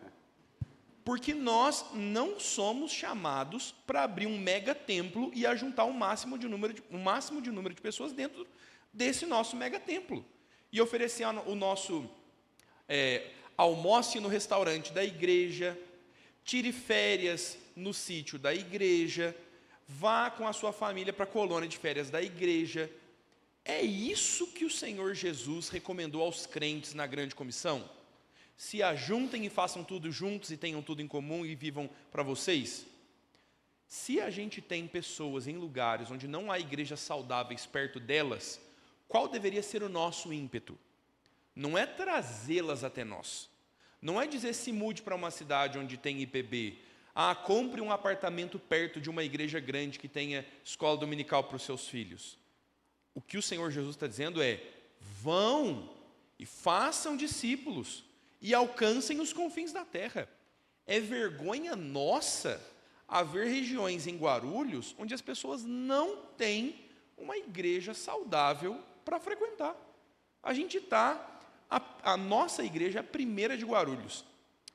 Porque nós não somos chamados para abrir um mega templo e ajuntar um máximo de número de pessoas dentro desse nosso mega templo. E oferecer o nosso almoce no restaurante da igreja, tire férias no sítio da igreja, vá com a sua família para a colônia de férias da igreja. É isso que o Senhor Jesus recomendou aos crentes na grande comissão? Se ajuntem e façam tudo juntos e tenham tudo em comum e vivam para vocês? Se a gente tem pessoas em lugares onde não há igrejas saudáveis perto delas, qual deveria ser o nosso ímpeto? Não é trazê-las até nós. Não é dizer se mude para uma cidade onde tem IPB. Compre um apartamento perto de uma igreja grande que tenha escola dominical para os seus filhos. O que o Senhor Jesus está dizendo é, vão e façam discípulos e alcancem os confins da terra. É vergonha nossa haver regiões em Guarulhos onde as pessoas não têm uma igreja saudável para frequentar. A nossa igreja é a primeira de Guarulhos.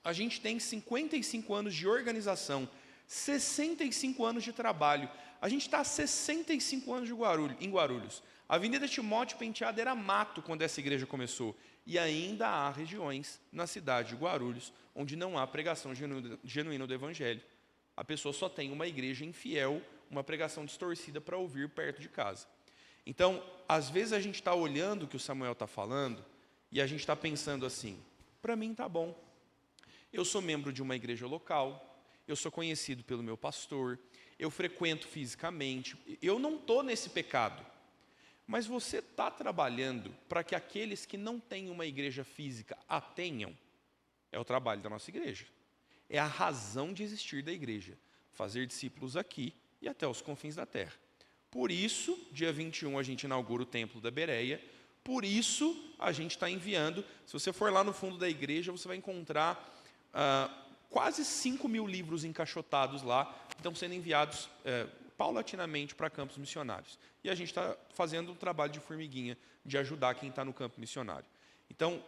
A gente tem 55 anos de organização, 65 anos de trabalho. A gente está há 65 anos em Guarulhos. A Avenida Timóteo Penteado era mato quando essa igreja começou. E ainda há regiões na cidade de Guarulhos onde não há pregação genuína do Evangelho. A pessoa só tem uma igreja infiel, uma pregação distorcida para ouvir perto de casa. Então, às vezes a gente está olhando o que o Samuel está falando e a gente está pensando assim, para mim está bom. Eu sou membro de uma igreja local, eu sou conhecido pelo meu pastor, eu frequento fisicamente, eu não estou nesse pecado. Mas você está trabalhando para que aqueles que não têm uma igreja física a tenham? É o trabalho da nossa igreja. É a razão de existir da igreja. Fazer discípulos aqui e até os confins da terra. Por isso, dia 21 a gente inaugura o Templo da Bereia. Por isso, a gente está enviando. Se você for lá no fundo da igreja, você vai encontrar quase 5.000 livros encaixotados lá, que estão sendo enviados paulatinamente para campos missionários. E a gente está fazendo um trabalho de formiguinha, de ajudar quem está no campo missionário. Então,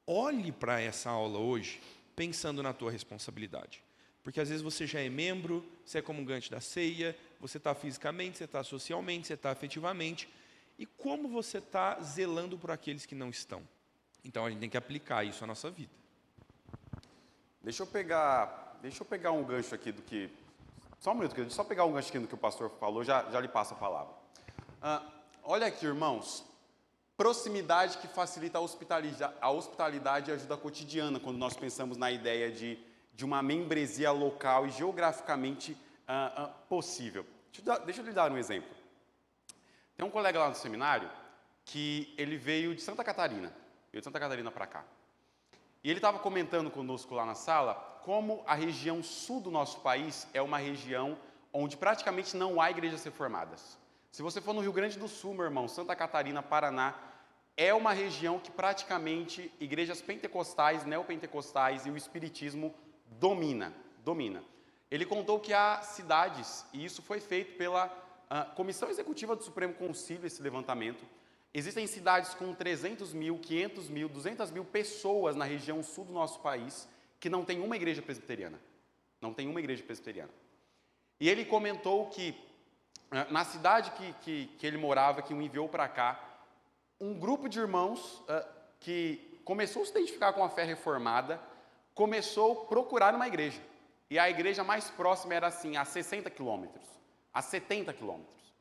olhe para essa aula hoje, pensando na tua responsabilidade. Porque às vezes você já é membro, você é comungante da ceia, você está fisicamente, você está socialmente, você está afetivamente. E como você está zelando por aqueles que não estão? Então, a gente tem que aplicar isso à nossa vida. Deixa eu pegar um gancho aqui do que... Só um minuto, deixa eu só pegar um gancho aqui do que o pastor falou, já lhe passo a palavra. Olha aqui, irmãos, proximidade que facilita a hospitalidade e ajuda cotidiana, quando nós pensamos na ideia de uma membresia local e geograficamente possível. Deixa eu lhe dar um exemplo. Tem um colega lá no seminário que ele veio de Santa Catarina para cá. E ele estava comentando conosco lá na sala como a região sul do nosso país é uma região onde praticamente não há igrejas reformadas. Se você for no Rio Grande do Sul, meu irmão, Santa Catarina, Paraná, é uma região que praticamente igrejas pentecostais, neopentecostais e o espiritismo domina. Ele contou que há cidades, e isso foi feito pela Comissão Executiva do Supremo Concílio, esse levantamento. Existem cidades com 300 mil, 500 mil, 200 mil pessoas na região sul do nosso país que não tem uma igreja presbiteriana. Não tem uma igreja presbiteriana. E ele comentou que na cidade que ele morava, que o enviou para cá, um grupo de irmãos que começou a se identificar com a fé reformada, começou a procurar uma igreja. E a igreja mais próxima era assim, a 60 quilômetros, a 70 quilômetros.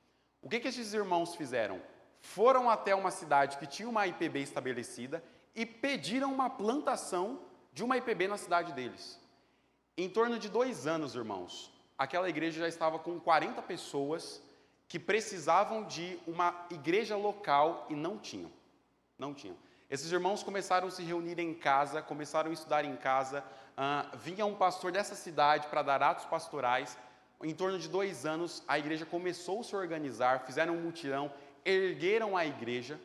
O que esses irmãos fizeram? Foram até uma cidade que tinha uma IPB estabelecida e pediram uma plantação de uma IPB na cidade deles. Em torno de 2 anos, irmãos, aquela igreja já estava com 40 pessoas que precisavam de uma igreja local e não tinham. Esses irmãos começaram a se reunir em casa, começaram a estudar em casa, vinha um pastor dessa cidade para dar atos pastorais. Em torno de 2 anos, a igreja começou a se organizar, fizeram um mutirão, ergueram a igreja.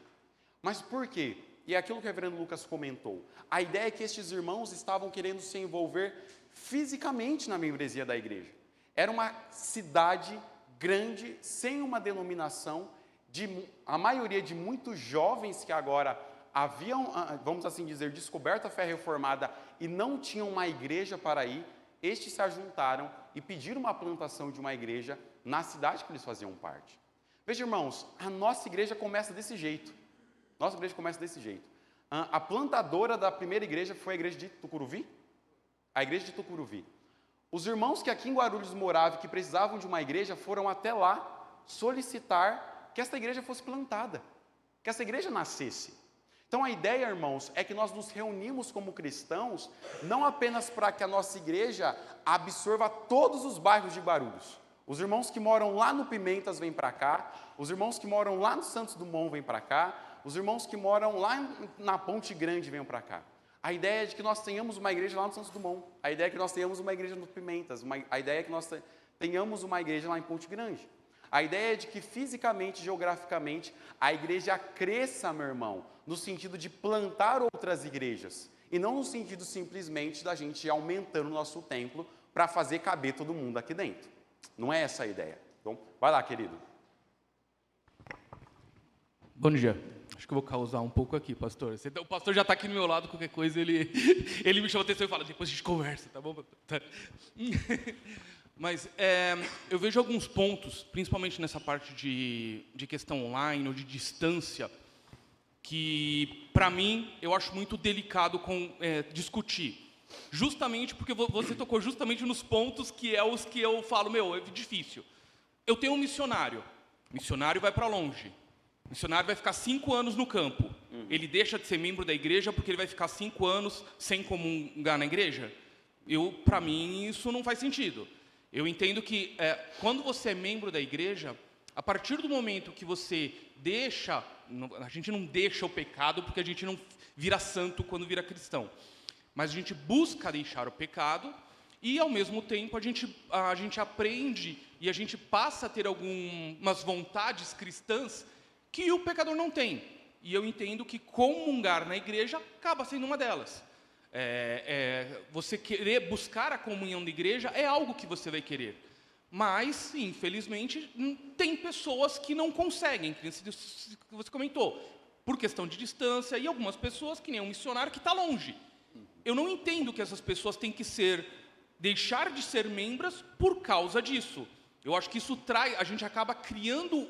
Mas por quê? E é aquilo que o reverendo Lucas comentou. A ideia é que estes irmãos estavam querendo se envolver fisicamente na membresia da igreja. Era uma cidade grande, sem uma denominação, a maioria de muitos jovens que agora haviam, vamos assim dizer, descoberto a fé reformada e não tinham uma igreja para ir. Estes se ajuntaram e pediram uma plantação de uma igreja na cidade que eles faziam parte. Veja, irmãos, a nossa igreja começa desse jeito. A plantadora da primeira igreja foi a igreja de Tucuruvi. A igreja de Tucuruvi. Os irmãos que aqui em Guarulhos moravam e que precisavam de uma igreja foram até lá solicitar que esta igreja fosse plantada, que essa igreja nascesse. Então a ideia, irmãos, é que nós nos reunimos como cristãos não apenas para que a nossa igreja absorva todos os bairros de Guarulhos. Os irmãos que moram lá no Pimentas vêm para cá, os irmãos que moram lá no Santos Dumont vêm para cá, os irmãos que moram lá na Ponte Grande vêm para cá. A ideia é de que nós tenhamos uma igreja lá no Santos Dumont, a ideia é que nós tenhamos uma igreja no Pimentas, a ideia é que nós tenhamos uma igreja lá em Ponte Grande. A ideia é de que fisicamente, geograficamente, a igreja cresça, meu irmão, no sentido de plantar outras igrejas, e não no sentido simplesmente da gente ir aumentando o nosso templo para fazer caber todo mundo aqui dentro. Não é essa a ideia. Então, vai lá, querido. Bom dia. Acho que eu vou causar um pouco aqui, pastor. O pastor já está aqui do meu lado, qualquer coisa, ele me chama a atenção e fala, depois a gente conversa, tá bom, pastor? Mas eu vejo alguns pontos, principalmente nessa parte de questão online ou de distância, que, para mim, eu acho muito delicado discutir. Justamente porque você tocou justamente nos pontos que é os que eu falo, é difícil. Eu tenho um missionário. O missionário vai para longe. O missionário vai ficar 5 anos no campo. Ele deixa de ser membro da igreja porque ele vai ficar 5 anos sem comungar na igreja? Para mim, isso não faz sentido. Eu entendo que quando você é membro da igreja, a partir do momento que você deixa... A gente não deixa o pecado porque a gente não vira santo quando vira cristão. Mas a gente busca deixar o pecado e, ao mesmo tempo, a gente aprende e a gente passa a ter algumas vontades cristãs que o pecador não tem. E eu entendo que comungar na igreja acaba sendo uma delas. Você querer buscar a comunhão da igreja é algo que você vai querer. Mas, infelizmente, tem pessoas que não conseguem, que você comentou, por questão de distância, e algumas pessoas, que nem um missionário, que está longe. Eu não entendo que essas pessoas têm que deixar de ser membros por causa disso. Eu acho que isso a gente acaba criando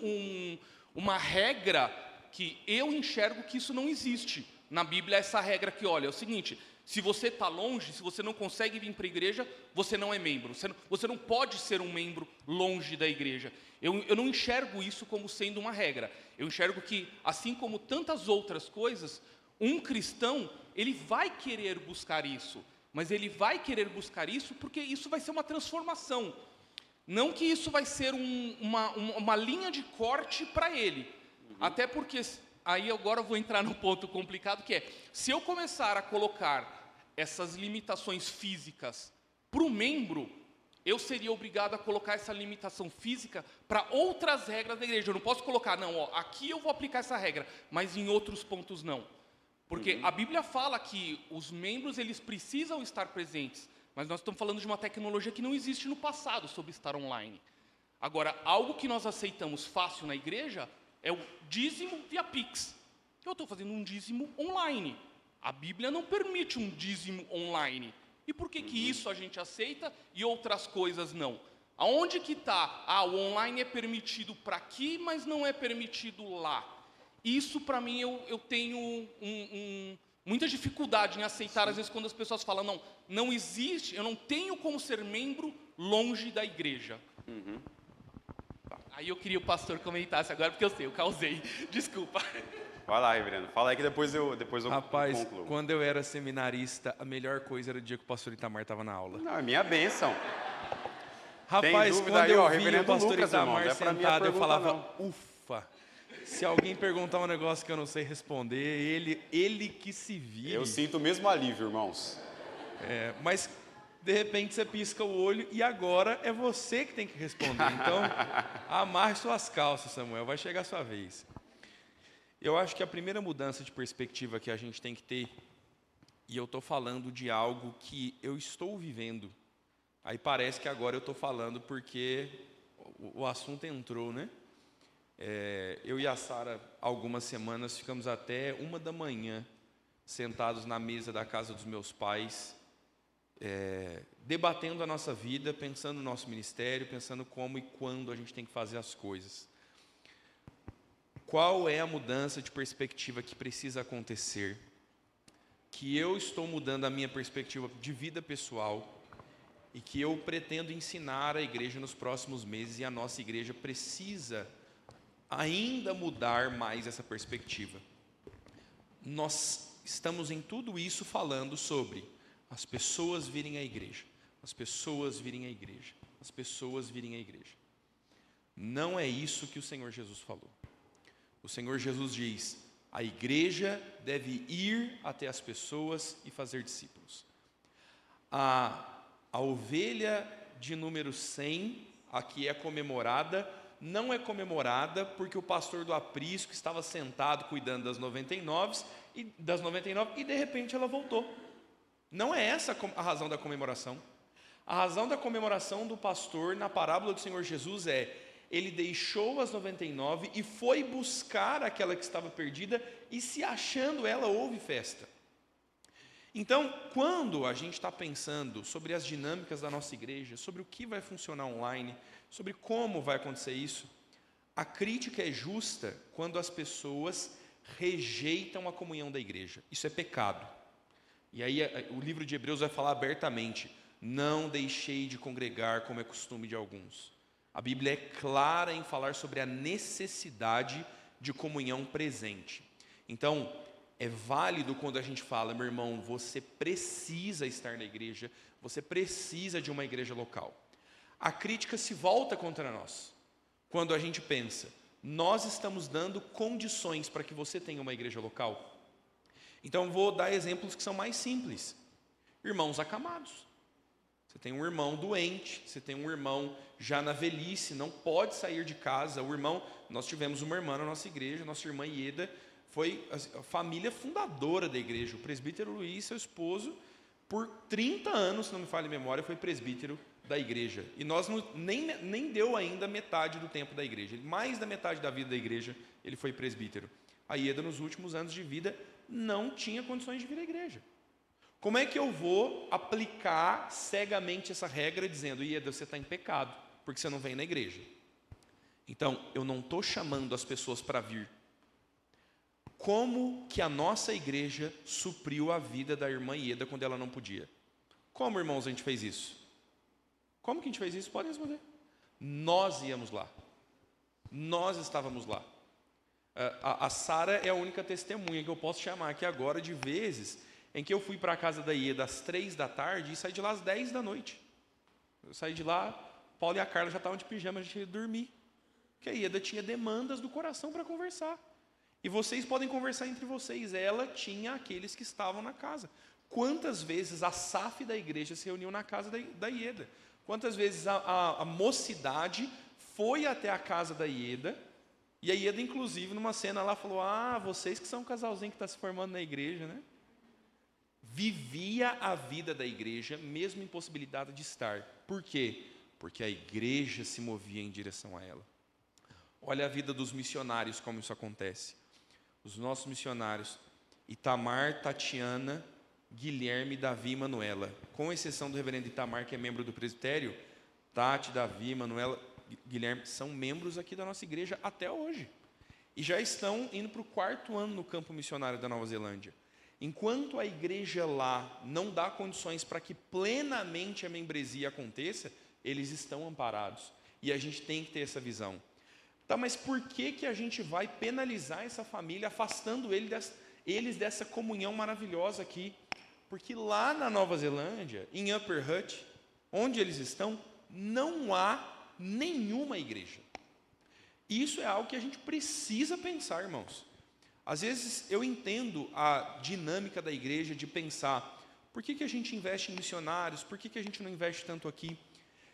uma regra que eu enxergo que isso não existe. Na Bíblia, essa regra que, olha, é o seguinte: se você está longe, se você não consegue vir para a igreja, você não é membro. Você não pode ser um membro longe da igreja. Eu não enxergo isso como sendo uma regra. Eu enxergo que, assim como tantas outras coisas, um cristão, ele vai querer buscar isso. Mas ele vai querer buscar isso porque isso vai ser uma transformação. Não que isso vai ser uma linha de corte para ele. Até porque, aí agora eu vou entrar num ponto complicado, que é, se eu começar a colocar essas limitações físicas para o membro, eu seria obrigado a colocar essa limitação física para outras regras da igreja. Eu não posso colocar, não, ó, aqui eu vou aplicar essa regra, mas em outros pontos não. Porque a Bíblia fala que os membros eles precisam estar presentes, mas nós estamos falando de uma tecnologia que não existe no passado sobre estar online. Agora, algo que nós aceitamos fácil na igreja é o dízimo via Pix. Eu estou fazendo um dízimo online. A Bíblia não permite um dízimo online. E por que isso a gente aceita e outras coisas não? Aonde que está? O online é permitido para aqui, mas não é permitido lá. Isso, para mim, eu tenho muita dificuldade em aceitar, às vezes, quando as pessoas falam, não existe, eu não tenho como ser membro longe da igreja. Aí eu queria o pastor comentasse agora, porque eu sei, eu causei. Desculpa. Vai lá, reverendo. Fala aí que depois eu Rapaz, concluo. quando eu era seminarista, a melhor coisa era o dia que o pastor Itamar estava na aula. Não, é minha bênção. Rapaz, dúvida quando aí, eu ó, vi o reverendo pastor Lucas, irmão, Itamar não é pra mim a sentado, eu pergunta, falava, não. ufa. Se alguém perguntar um negócio que eu não sei responder, ele que se vire. Eu sinto o mesmo alívio, irmãos. Mas, de repente, você pisca o olho e agora é você que tem que responder. Então, amarre suas calças, Samuel, vai chegar a sua vez. Eu acho que a primeira mudança de perspectiva que a gente tem que ter, e eu estou falando de algo que eu estou vivendo, aí parece que agora eu estou falando porque o assunto entrou, né? Eu e a Sara, algumas semanas, ficamos até 1h sentados na mesa da casa dos meus pais, debatendo a nossa vida, pensando no nosso ministério, pensando como e quando a gente tem que fazer as coisas. Qual é a mudança de perspectiva que precisa acontecer? Que eu estou mudando a minha perspectiva de vida pessoal e que eu pretendo ensinar à igreja nos próximos meses, e a nossa igreja precisa ainda mudar mais essa perspectiva. Nós estamos em tudo isso falando sobre as pessoas virem à igreja, as pessoas virem à igreja, as pessoas virem à igreja. Não é isso que o Senhor Jesus falou. O Senhor Jesus diz, a igreja deve ir até as pessoas e fazer discípulos. A ovelha de número 100, a que é comemorada, não é comemorada porque o pastor do aprisco estava sentado cuidando das 99 e de repente ela voltou. Não é essa a razão da comemoração. A razão da comemoração do pastor na parábola do Senhor Jesus ele deixou as 99 e foi buscar aquela que estava perdida, e se achando ela, houve festa. Então, quando a gente está pensando sobre as dinâmicas da nossa igreja, sobre o que vai funcionar online, sobre como vai acontecer isso, a crítica é justa quando as pessoas rejeitam a comunhão da igreja. Isso é pecado. E aí o livro de Hebreus vai falar abertamente, não deixei de congregar como é costume de alguns. A Bíblia é clara em falar sobre a necessidade de comunhão presente. Então, é válido quando a gente fala, meu irmão, você precisa estar na igreja, você precisa de uma igreja local. A crítica se volta contra nós, quando a gente pensa, nós estamos dando condições para que você tenha uma igreja local. Então, vou dar exemplos que são mais simples. Irmãos acamados. Você tem um irmão doente, você tem um irmão já na velhice, não pode sair de casa. Nós tivemos uma irmã na nossa igreja, nossa irmã Ieda, foi a família fundadora da igreja. O presbítero Luiz, seu esposo, por 30 anos, se não me falha a memória, foi presbítero da igreja. E nós nem deu ainda metade do tempo da igreja. Mais da metade da vida da igreja, ele foi presbítero. A Ieda, nos últimos anos de vida, não tinha condições de vir à igreja. Como é que eu vou aplicar cegamente essa regra dizendo, Ieda, você está em pecado, porque você não vem na igreja? Então, eu não estou chamando as pessoas para vir. Como que a nossa igreja supriu a vida da irmã Ieda quando ela não podia? Como, irmãos, a gente fez isso? Como que a gente fez isso? Podem responder. Nós íamos lá. Nós estávamos lá. A Sara é a única testemunha que eu posso chamar aqui agora de vezes em que eu fui para a casa da Ieda às 3h e saí de lá às 10h. Eu saí de lá, Paulo e a Carla já estavam de pijama, a gente ia dormir. Porque a Ieda tinha demandas do coração para conversar. E vocês podem conversar entre vocês. Ela tinha aqueles que estavam na casa. Quantas vezes a SAF da igreja se reuniu na casa da Ieda? Quantas vezes a mocidade foi até a casa da Ieda, e a Ieda, inclusive, numa cena lá, falou, vocês que são um casalzinho que está se formando na igreja, né? Vivia a vida da igreja, mesmo impossibilitada de estar. Por quê? Porque a igreja se movia em direção a ela. Olha a vida dos missionários, como isso acontece. Os nossos missionários, Itamar, Tatiana, Guilherme, Davi e Manuela. Com exceção do reverendo Itamar, que é membro do presbitério, Tati, Davi, Manuela, Guilherme, são membros aqui da nossa igreja até hoje. E já estão indo para o 4º ano no campo missionário da Nova Zelândia. Enquanto a igreja lá não dá condições para que plenamente a membresia aconteça, eles estão amparados. E a gente tem que ter essa visão. Tá, mas por que a gente vai penalizar essa família, afastando eles dessa comunhão maravilhosa aqui? Porque lá na Nova Zelândia, em Upper Hutt, onde eles estão, não há nenhuma igreja. Isso é algo que a gente precisa pensar, irmãos. Às vezes eu entendo a dinâmica da igreja de pensar, por que a gente investe em missionários? Por que a gente não investe tanto aqui?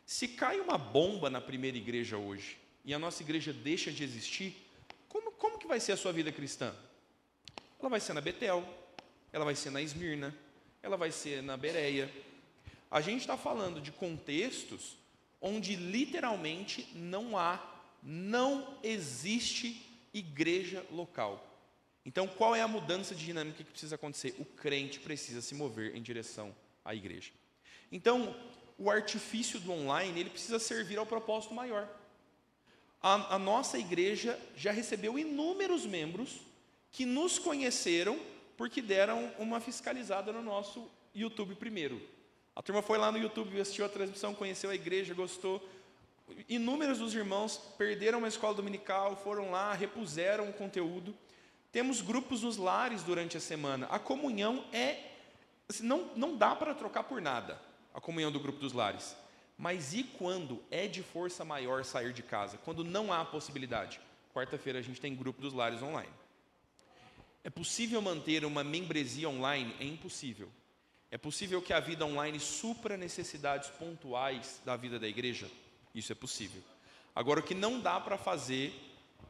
Se cai uma bomba na primeira igreja hoje, e a nossa igreja deixa de existir, como que vai ser a sua vida cristã? Ela vai ser na Betel, ela vai ser na Esmirna, ela vai ser na Bereia. A gente está falando de contextos onde literalmente não existe igreja local. Então, qual é a mudança de dinâmica que precisa acontecer? O crente precisa se mover em direção à igreja. Então, o artifício do online, ele precisa servir ao propósito maior. A nossa igreja já recebeu inúmeros membros que nos conheceram porque deram uma fiscalizada no nosso YouTube primeiro. A turma foi lá no YouTube, assistiu a transmissão, conheceu a igreja, gostou. Inúmeros dos irmãos perderam uma escola dominical, foram lá, repuseram o conteúdo. Temos grupos nos lares durante a semana. A comunhão não dá para trocar por nada, a comunhão do grupo dos lares. Mas e quando é de força maior sair de casa? Quando não há possibilidade? Quarta-feira a gente tem grupo dos lares online. É possível manter uma membresia online? É impossível. É possível que a vida online supra necessidades pontuais da vida da igreja? Isso é possível. Agora, o que não dá para fazer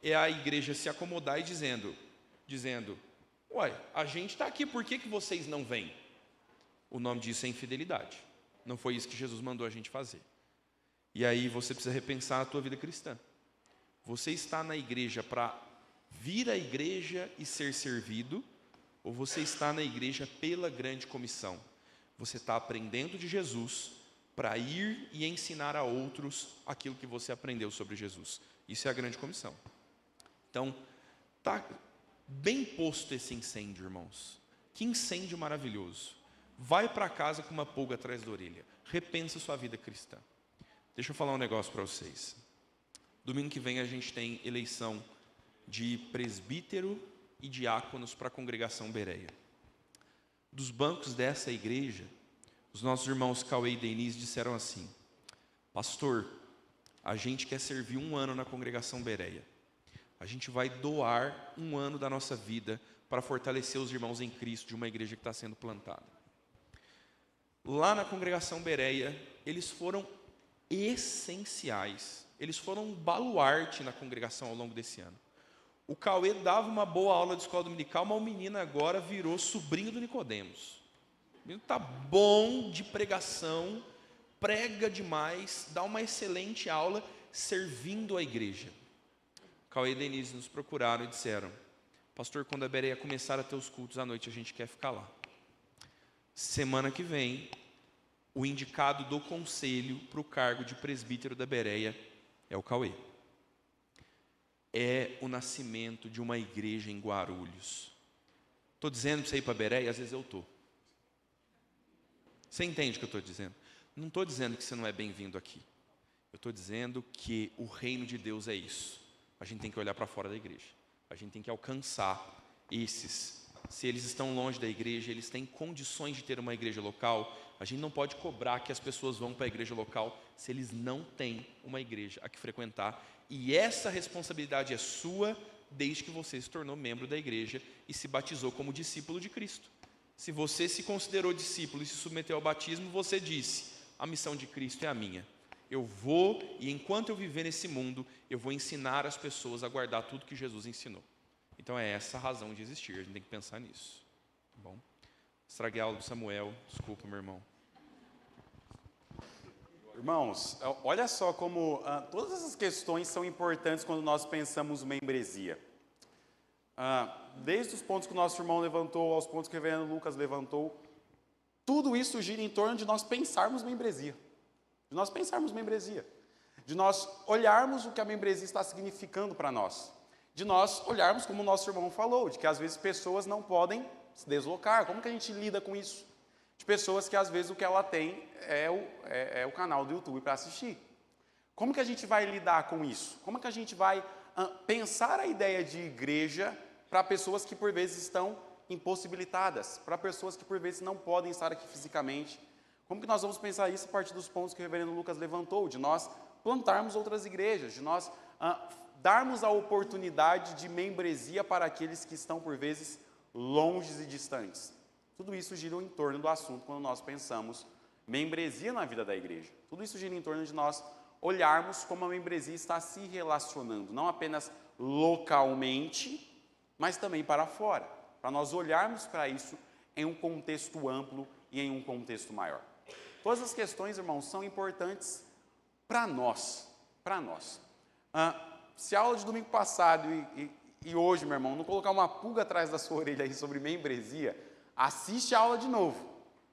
é a igreja se acomodar e dizendo, a gente está aqui, por que vocês não vêm? O nome disso é infidelidade. Não foi isso que Jesus mandou a gente fazer. E aí você precisa repensar a tua vida cristã. Você está na igreja para vir à igreja e ser servido, ou você está na igreja pela grande comissão? Você está aprendendo de Jesus para ir e ensinar a outros aquilo que você aprendeu sobre Jesus. Isso é a grande comissão. Então, está bem posto esse incêndio, irmãos. Que incêndio maravilhoso. Vai para casa com uma pulga atrás da orelha. Repensa sua vida cristã. Deixa eu falar um negócio para vocês. Domingo que vem a gente tem eleição de presbítero e diáconos para a congregação Bereia. Dos bancos dessa igreja, os nossos irmãos Cauê e Denise disseram assim: pastor, a gente quer servir 1 ano na congregação Bereia. A gente vai doar 1 ano da nossa vida para fortalecer os irmãos em Cristo de uma igreja que está sendo plantada. Lá na congregação Bereia, eles foram essenciais. Eles foram um baluarte na congregação ao longo desse ano. O Cauê dava uma boa aula de escola dominical, mas o menino agora virou sobrinho do Nicodemos. O menino está bom de pregação, prega demais, dá uma excelente aula, servindo a igreja. Cauê e Denise nos procuraram e disseram: pastor, quando a Bereia começar a ter os cultos à noite, a gente quer ficar lá. Semana que vem, o indicado do conselho para o cargo de presbítero da Bereia é o Cauê. É o nascimento de uma igreja em Guarulhos. Estou dizendo para você ir para a Bereia? Às vezes eu estou. Você entende o que eu estou dizendo? Não estou dizendo que você não é bem-vindo aqui. Eu estou dizendo que o reino de Deus é isso. A gente tem que olhar para fora da igreja. A gente tem que alcançar esses. Se eles estão longe da igreja, eles têm condições de ter uma igreja local. A gente não pode cobrar que as pessoas vão para a igreja local se eles não têm uma igreja a que frequentar. E essa responsabilidade é sua desde que você se tornou membro da igreja e se batizou como discípulo de Cristo. Se você se considerou discípulo e se submeteu ao batismo, você disse: a missão de Cristo é a minha. Eu vou, e enquanto eu viver nesse mundo, eu vou ensinar as pessoas a guardar tudo que Jesus ensinou. Então é essa a razão de existir, a gente tem que pensar nisso. Tá bom? Estraguei a aula do Samuel, desculpa, meu irmão. Irmãos, olha só como todas essas questões são importantes quando nós pensamos membresia. Desde os pontos que o nosso irmão levantou, aos pontos que o reverendo Lucas levantou, tudo isso gira em torno de nós pensarmos membresia. De nós pensarmos membresia. De nós olharmos o que a membresia está significando para nós. De nós olharmos, como o nosso irmão falou, de que às vezes pessoas não podem se deslocar. Como que a gente lida com isso? De pessoas que às vezes o que ela tem é o canal do YouTube para assistir. Como que a gente vai lidar com isso? Como que a gente vai pensar a ideia de igreja para pessoas que por vezes estão impossibilitadas, para pessoas que por vezes não podem estar aqui fisicamente? Como que nós vamos pensar isso a partir dos pontos que o reverendo Lucas levantou, de nós plantarmos outras igrejas, de nós darmos a oportunidade de membresia para aqueles que estão por vezes longes e distantes? Tudo isso gira em torno do assunto quando nós pensamos membresia na vida da igreja. Tudo isso gira em torno de nós olharmos como a membresia está se relacionando, não apenas localmente, mas também para fora, para nós olharmos para isso em um contexto amplo e em um contexto maior. Todas as questões, irmãos, são importantes para nós, para nós. Se a aula de domingo passado e hoje, meu irmão, não colocar uma pulga atrás da sua orelha aí sobre membresia, assiste a aula de novo.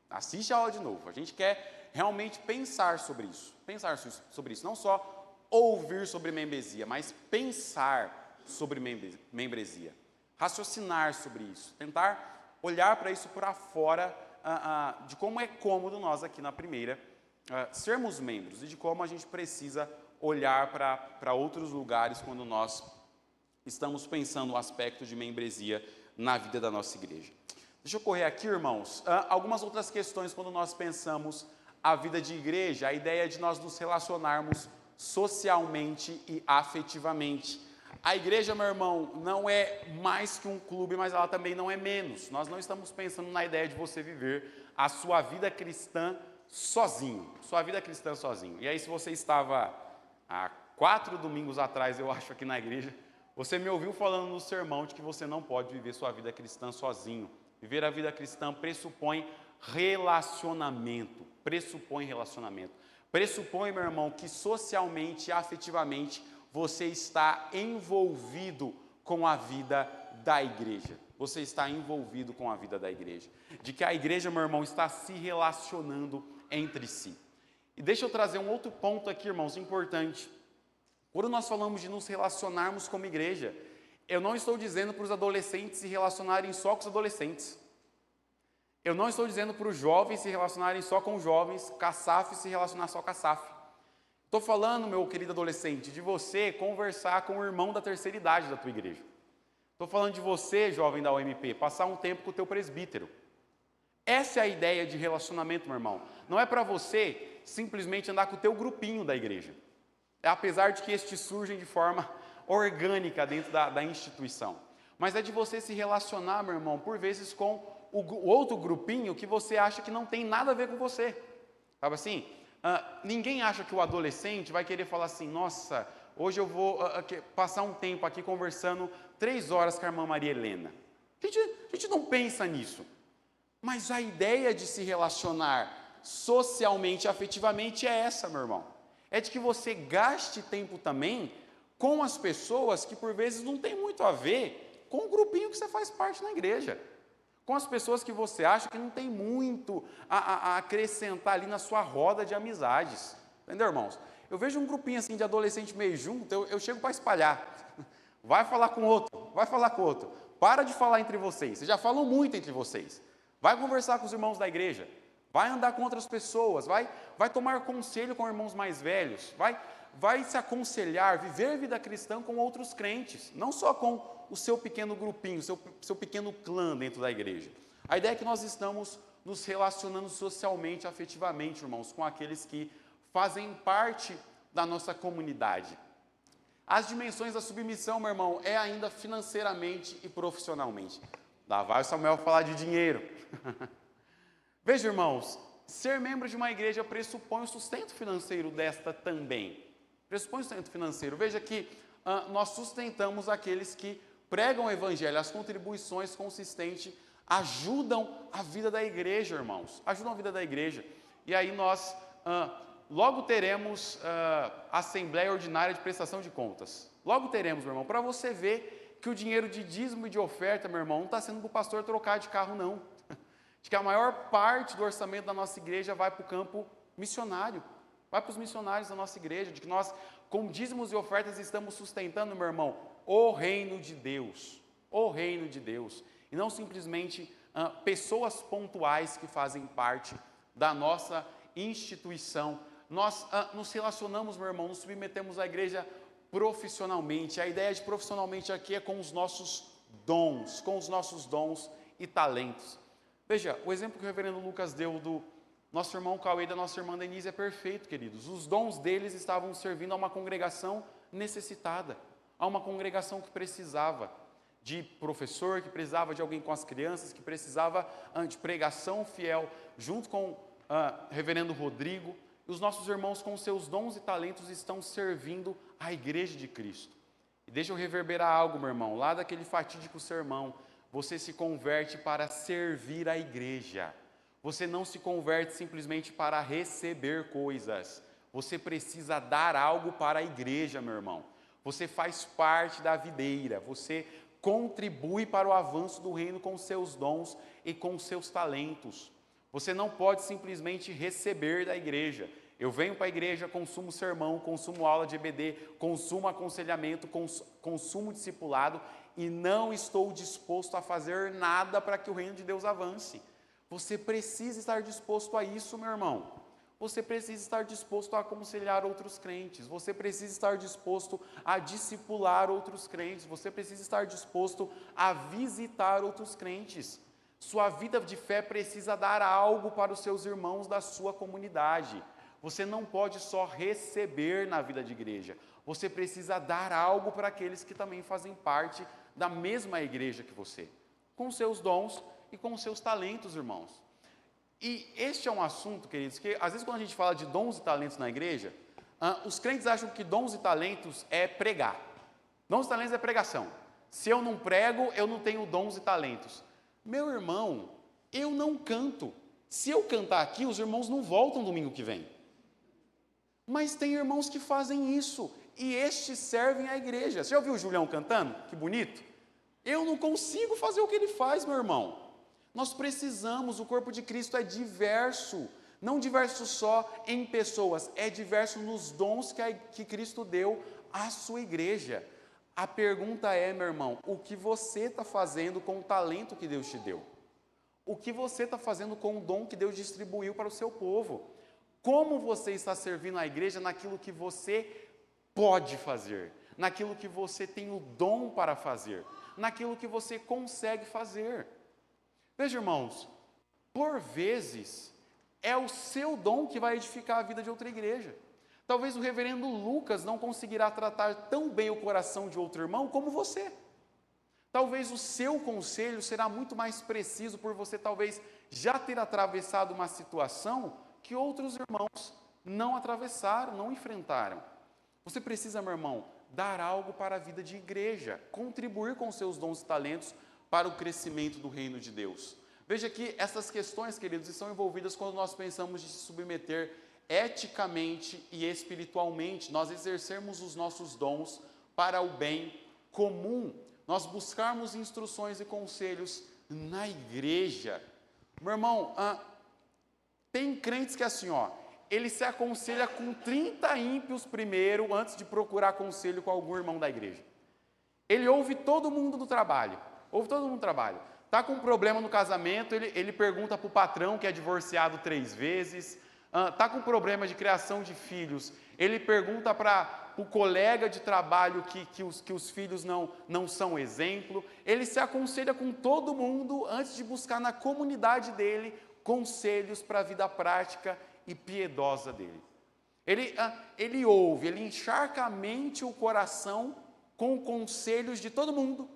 Assiste a aula de novo. A gente quer realmente pensar sobre isso. Pensar sobre isso. Não só ouvir sobre membresia, mas pensar sobre membresia. Raciocinar sobre isso. Tentar olhar para isso para fora de como é cômodo nós aqui na primeira sermos membros e de como a gente precisa olhar para outros lugares quando nós estamos pensando o aspecto de membresia na vida da nossa igreja. Deixa eu correr aqui, irmãos, algumas outras questões quando nós pensamos a vida de igreja, a ideia de nós nos relacionarmos socialmente e afetivamente. A igreja, meu irmão, não é mais que um clube, mas ela também não é menos. Nós não estamos pensando na ideia de você viver a sua vida cristã sozinho. Sua vida cristã sozinho. E aí, se você estava há 4 domingos atrás, eu acho, aqui na igreja, você me ouviu falando no sermão de que você não pode viver sua vida cristã sozinho. Viver a vida cristã pressupõe relacionamento. Pressupõe relacionamento. Pressupõe, meu irmão, que socialmente e afetivamente você está envolvido com a vida da igreja. Você está envolvido com a vida da igreja. De que a igreja, meu irmão, está se relacionando entre si. E deixa eu trazer um outro ponto aqui, irmãos, importante. Quando nós falamos de nos relacionarmos como igreja, eu não estou dizendo para os adolescentes se relacionarem só com os adolescentes. Eu não estou dizendo para os jovens se relacionarem só com os jovens, CASAF se relacionar só com a CASAF. Estou falando, meu querido adolescente, de você conversar com o irmão da terceira idade da tua igreja. Estou falando de você, jovem da UMP, passar um tempo com o teu presbítero. Essa é a ideia de relacionamento, meu irmão. Não é para você simplesmente andar com o teu grupinho da igreja. Apesar de que estes surgem de forma orgânica dentro da instituição. Mas é de você se relacionar, meu irmão, por vezes com o outro grupinho que você acha que não tem nada a ver com você. Sabe assim? Ninguém acha que o adolescente vai querer falar assim, nossa, hoje eu vou passar um tempo aqui conversando 3 horas com a irmã Maria Helena. A gente não pensa nisso. Mas a ideia de se relacionar socialmente, afetivamente é essa, meu irmão. É de que você gaste tempo também com as pessoas que por vezes não tem muito a ver com o grupinho que você faz parte na igreja. Com as pessoas que você acha que não tem muito a acrescentar ali na sua roda de amizades. Entendeu, irmãos? Eu vejo um grupinho assim de adolescente meio junto, eu chego para espalhar. Vai falar com outro, vai falar com outro. Para de falar entre vocês, vocês já falam muito entre vocês. Vai conversar com os irmãos da igreja. Vai andar com outras pessoas, vai tomar conselho com irmãos mais velhos, vai se aconselhar, viver a vida cristã com outros crentes, não só com o seu pequeno grupinho, seu pequeno clã dentro da igreja. A ideia é que nós estamos nos relacionando socialmente, afetivamente, irmãos, com aqueles que fazem parte da nossa comunidade. As dimensões da submissão, meu irmão, é ainda financeiramente e profissionalmente. Lá vai o Samuel falar de dinheiro. Veja, irmãos, ser membro de uma igreja pressupõe o sustento financeiro desta também. Pressupõe o sustento financeiro. Veja que nós sustentamos aqueles que pregam o evangelho, as contribuições consistentes ajudam a vida da igreja, irmãos, ajudam a vida da igreja. E aí nós logo teremos Assembleia Ordinária de Prestação de Contas. Logo teremos, meu irmão, para você ver que o dinheiro de dízimo e de oferta, meu irmão, não está sendo para o pastor trocar de carro, não. De que a maior parte do orçamento da nossa igreja vai para o campo missionário, vai para os missionários da nossa igreja, de que nós, com dízimos e ofertas, estamos sustentando, meu irmão, o reino de Deus, e não simplesmente pessoas pontuais que fazem parte da nossa instituição. Nós nos relacionamos, meu irmão, nos submetemos à igreja profissionalmente. A ideia de profissionalmente aqui é com os nossos dons e talentos. Veja, o exemplo que o reverendo Lucas deu do nosso irmão Cauê e da nossa irmã Denise é perfeito, queridos. Os dons deles estavam servindo a uma congregação necessitada, a uma congregação que precisava de professor, que precisava de alguém com as crianças, que precisava de pregação fiel, junto com o reverendo Rodrigo. E os nossos irmãos, com seus dons e talentos, estão servindo a igreja de Cristo. E deixa eu reverberar algo, meu irmão, lá daquele fatídico sermão. Você se converte para servir a igreja. Você não se converte simplesmente para receber coisas. Você precisa dar algo para a igreja, meu irmão. Você faz parte da videira. Você contribui para o avanço do reino com seus dons e com seus talentos. Você não pode simplesmente receber da igreja. Eu venho para a igreja, consumo sermão, consumo aula de EBD, consumo aconselhamento, consumo discipulado e não estou disposto a fazer nada para que o reino de Deus avance. Você precisa estar disposto a isso, meu irmão. Você precisa estar disposto a aconselhar outros crentes. Você precisa estar disposto a discipular outros crentes. Você precisa estar disposto a visitar outros crentes. Sua vida de fé precisa dar algo para os seus irmãos da sua comunidade. Você não pode só receber na vida de igreja. Você precisa dar algo para aqueles que também fazem parte da mesma igreja que você, com seus dons e com seus talentos, irmãos. E este é um assunto, queridos, que às vezes quando a gente fala de dons e talentos na igreja, os crentes acham que dons e talentos é pregar. Dons e talentos é pregação. Se eu não prego, eu não tenho dons e talentos. Meu irmão, eu não canto. Se eu cantar aqui, os irmãos não voltam domingo que vem. Mas tem irmãos que fazem isso, e estes servem à igreja. Você já ouviu o Julião cantando? Que bonito. Eu não consigo fazer o que ele faz, meu irmão. Nós precisamos, o corpo de Cristo é diverso, não diverso só em pessoas, é diverso nos dons que Cristo deu à sua igreja. A pergunta é, meu irmão, o que você está fazendo com o talento que Deus te deu? O que você está fazendo com o dom que Deus distribuiu para o seu povo? Como você está servindo a igreja naquilo que você pode fazer, naquilo que você tem o dom para fazer, naquilo que você consegue fazer? Veja, irmãos, por vezes é o seu dom que vai edificar a vida de outra igreja. Talvez o reverendo Lucas não conseguirá tratar tão bem o coração de outro irmão como você. Talvez o seu conselho será muito mais preciso por você talvez já ter atravessado uma situação que outros irmãos não atravessaram, não enfrentaram. Você precisa, meu irmão, dar algo para a vida de igreja, contribuir com seus dons e talentos para o crescimento do reino de Deus. Veja que essas questões, queridos, estão envolvidas quando nós pensamos de se submeter eticamente e espiritualmente, nós exercermos os nossos dons para o bem comum, nós buscarmos instruções e conselhos na igreja. Meu irmão, tem crentes que assim, ele se aconselha com 30 ímpios primeiro, antes de procurar conselho com algum irmão da igreja. Ele ouve todo mundo do trabalho, está com um problema no casamento, ele pergunta para o patrão que é divorciado 3 vezes, está com problema de criação de filhos, ele pergunta para o colega de trabalho que os filhos não são exemplo, ele se aconselha com todo mundo antes de buscar na comunidade dele conselhos para a vida prática e piedosa dele. Ele ouve, ele encharca a mente e o coração com conselhos de todo mundo,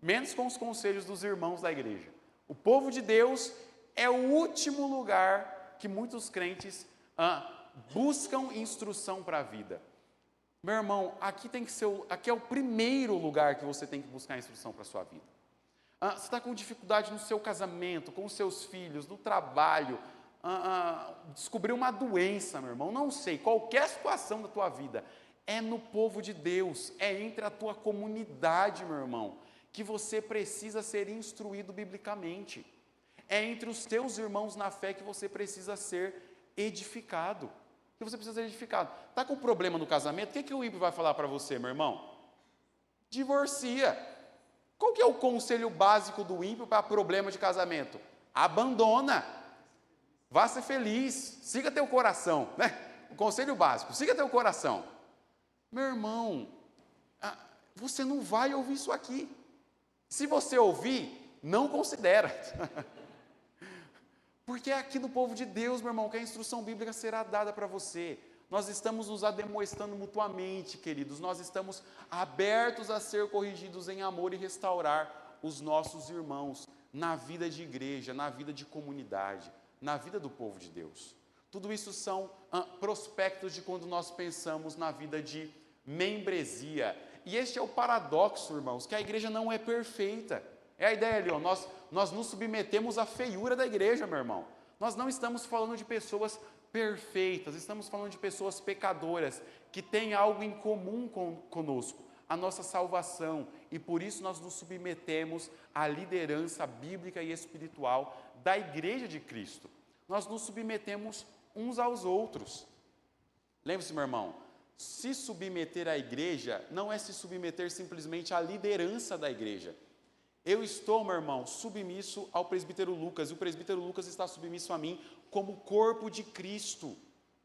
menos com os conselhos dos irmãos da igreja. O povo de Deus é o último lugar que muitos crentes buscam instrução para a vida. Meu irmão, aqui é o primeiro lugar que você tem que buscar instrução para a sua vida. Você está com dificuldade no seu casamento, com os seus filhos, no trabalho, descobriu uma doença, meu irmão, não sei, qualquer situação da tua vida, é no povo de Deus, é entre a tua comunidade, meu irmão, que você precisa ser instruído biblicamente. É entre os teus irmãos na fé que você precisa ser edificado. Que você precisa ser edificado. Está com problema no casamento? O que o ímpio vai falar para você, meu irmão? Divorcia. Qual que é o conselho básico do ímpio para problema de casamento? Abandona. Vá ser feliz. Siga teu coração, né? O conselho básico, siga teu coração. Meu irmão, você não vai ouvir isso aqui. Se você ouvir, não considera. Porque é aqui no povo de Deus, meu irmão, que a instrução bíblica será dada para você. Nós estamos nos ademoestando mutuamente, queridos. Nós estamos abertos a ser corrigidos em amor e restaurar os nossos irmãos na vida de igreja, na vida de comunidade, na vida do povo de Deus. Tudo isso são prospectos de quando nós pensamos na vida de membresia. E este é o paradoxo, irmãos, que a igreja não é perfeita. É a ideia ali, ó, nós nos submetemos à feiura da igreja, meu irmão. Nós não estamos falando de pessoas perfeitas, estamos falando de pessoas pecadoras, que têm algo em comum conosco, a nossa salvação, e por isso nós nos submetemos à liderança bíblica e espiritual da igreja de Cristo. Nós nos submetemos uns aos outros. Lembre-se, meu irmão, se submeter à igreja não é se submeter simplesmente à liderança da igreja. Eu estou, meu irmão, submisso ao presbítero Lucas, e o presbítero Lucas está submisso a mim como corpo de Cristo.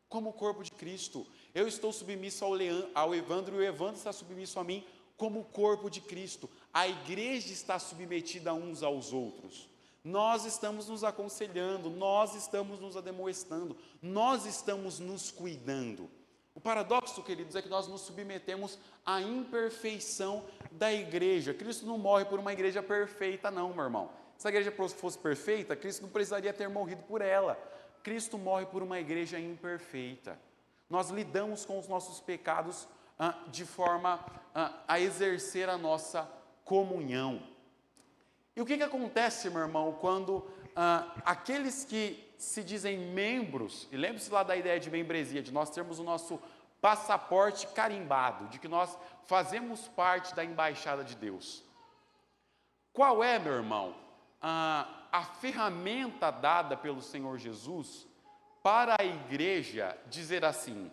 Como corpo de Cristo. Eu estou submisso ao Evandro, e o Evandro está submisso a mim como corpo de Cristo. A igreja está submetida uns aos outros. Nós estamos nos aconselhando, nós estamos nos ademoestando, nós estamos nos cuidando. O paradoxo, queridos, é que nós nos submetemos à imperfeição da igreja. Cristo não morre por uma igreja perfeita, não, meu irmão. Se a igreja fosse perfeita, Cristo não precisaria ter morrido por ela. Cristo morre por uma igreja imperfeita. Nós lidamos com os nossos pecados de forma a exercer a nossa comunhão. E o que acontece, meu irmão, quando aqueles que se dizem membros, e lembre-se lá da ideia de membresia, de nós termos o nosso passaporte carimbado, de que nós fazemos parte da embaixada de Deus. Qual é, meu irmão, a ferramenta dada pelo Senhor Jesus para a igreja dizer assim: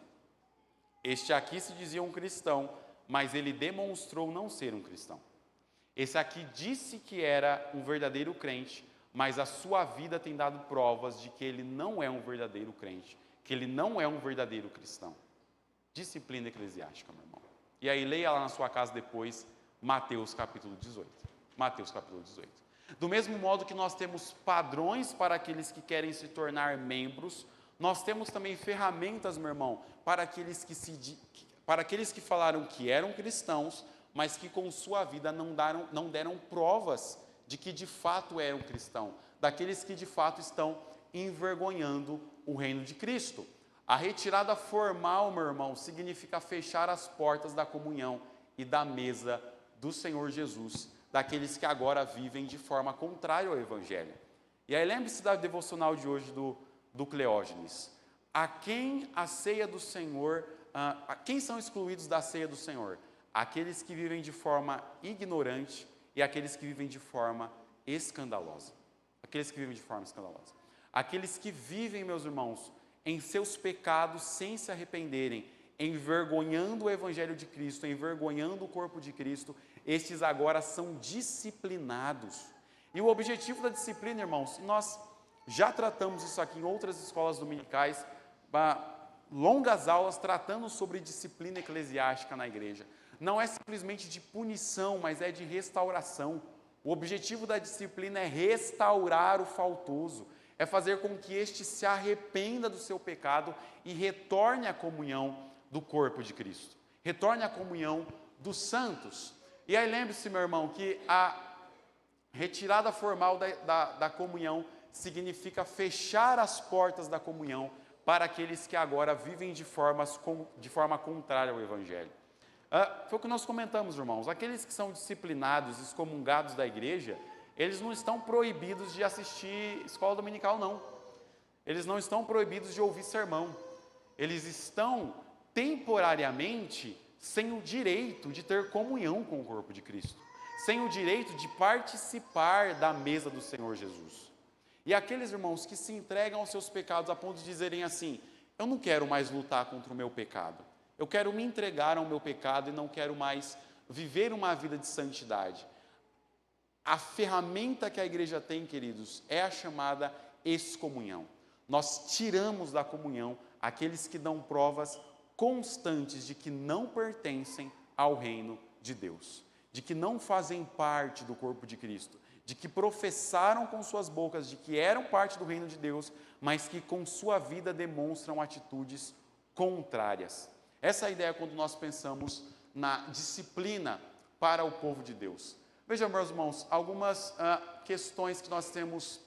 este aqui se dizia um cristão, mas ele demonstrou não ser um cristão. Esse aqui disse que era um verdadeiro crente, mas a sua vida tem dado provas de que ele não é um verdadeiro crente, que ele não é um verdadeiro cristão. Disciplina eclesiástica, meu irmão. E aí leia lá na sua casa depois, Mateus capítulo 18. Mateus capítulo 18. Do mesmo modo que nós temos padrões para aqueles que querem se tornar membros, nós temos também ferramentas, meu irmão, para aqueles que falaram que eram cristãos, mas que com sua vida não deram provas de que de fato eram cristãos, daqueles que de fato estão envergonhando o reino de Cristo. A retirada formal, meu irmão, significa fechar as portas da comunhão e da mesa do Senhor Jesus, daqueles que agora vivem de forma contrária ao Evangelho. E aí lembre-se da devocional de hoje do Cleógenes. A quem a ceia do Senhor, quem são excluídos da ceia do Senhor? Aqueles que vivem de forma ignorante e aqueles que vivem de forma escandalosa. Aqueles que vivem de forma escandalosa. Aqueles que vivem, meus irmãos, em seus pecados sem se arrependerem, envergonhando o Evangelho de Cristo, envergonhando o corpo de Cristo, estes agora são disciplinados. E o objetivo da disciplina, irmãos, nós já tratamos isso aqui em outras escolas dominicais, longas aulas tratando sobre disciplina eclesiástica na igreja. Não é simplesmente de punição, mas é de restauração. O objetivo da disciplina é restaurar o faltoso, é fazer com que este se arrependa do seu pecado e retorne à comunhão do corpo de Cristo, retorne à comunhão dos santos. E aí lembre-se, meu irmão, que a retirada formal da comunhão significa fechar as portas da comunhão para aqueles que agora vivem de forma contrária ao Evangelho. Foi o que nós comentamos, irmãos. Aqueles que são disciplinados, excomungados da igreja, eles não estão proibidos de assistir escola dominical, não. Eles não estão proibidos de ouvir sermão. Eles estão temporariamente sem o direito de ter comunhão com o corpo de Cristo, sem o direito de participar da mesa do Senhor Jesus. E aqueles irmãos que se entregam aos seus pecados a ponto de dizerem assim: eu não quero mais lutar contra o meu pecado, eu quero me entregar ao meu pecado e não quero mais viver uma vida de santidade. A ferramenta que a igreja tem, queridos, é a chamada excomunhão. Nós tiramos da comunhão aqueles que dão provas constantes de que não pertencem ao reino de Deus, de que não fazem parte do corpo de Cristo, de que professaram com suas bocas de que eram parte do reino de Deus, mas que com sua vida demonstram atitudes contrárias. Essa é a ideia quando nós pensamos na disciplina para o povo de Deus. Vejam, meus irmãos, algumas questões que nós temos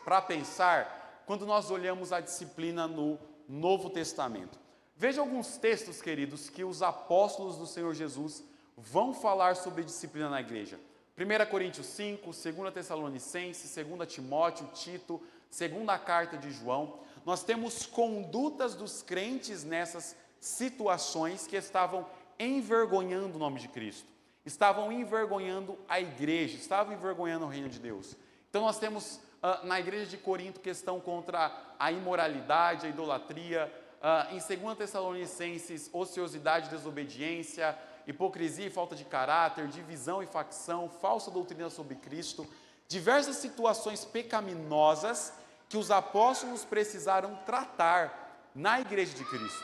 para pensar quando nós olhamos a disciplina no Novo Testamento. Veja alguns textos, queridos, que os apóstolos do Senhor Jesus vão falar sobre disciplina na igreja. 1 Coríntios 5, 2 Tessalonicenses, 2 Timóteo, Tito, 2 Carta de João. Nós temos condutas dos crentes nessas situações que estavam envergonhando o nome de Cristo, estavam envergonhando a igreja, estavam envergonhando o reino de Deus. Então nós temos na igreja de Corinto questão contra a imoralidade, a idolatria, em 2 Tessalonicenses, ociosidade, desobediência, hipocrisia e falta de caráter, divisão e facção, falsa doutrina sobre Cristo, diversas situações pecaminosas que os apóstolos precisaram tratar na igreja de Cristo.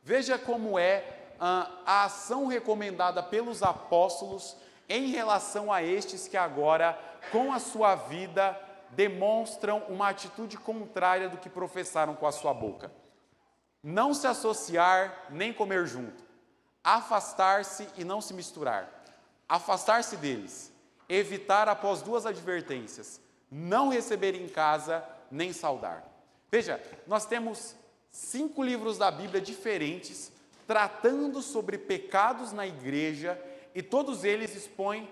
Veja como é a ação recomendada pelos apóstolos em relação a estes que agora, com a sua vida, demonstram uma atitude contrária do que professaram com a sua boca. Não se associar nem comer junto, afastar-se e não se misturar, afastar-se deles, evitar após 2 advertências, não receber em casa nem saudar. Veja, nós temos 5 livros da Bíblia diferentes tratando sobre pecados na igreja e todos eles expõem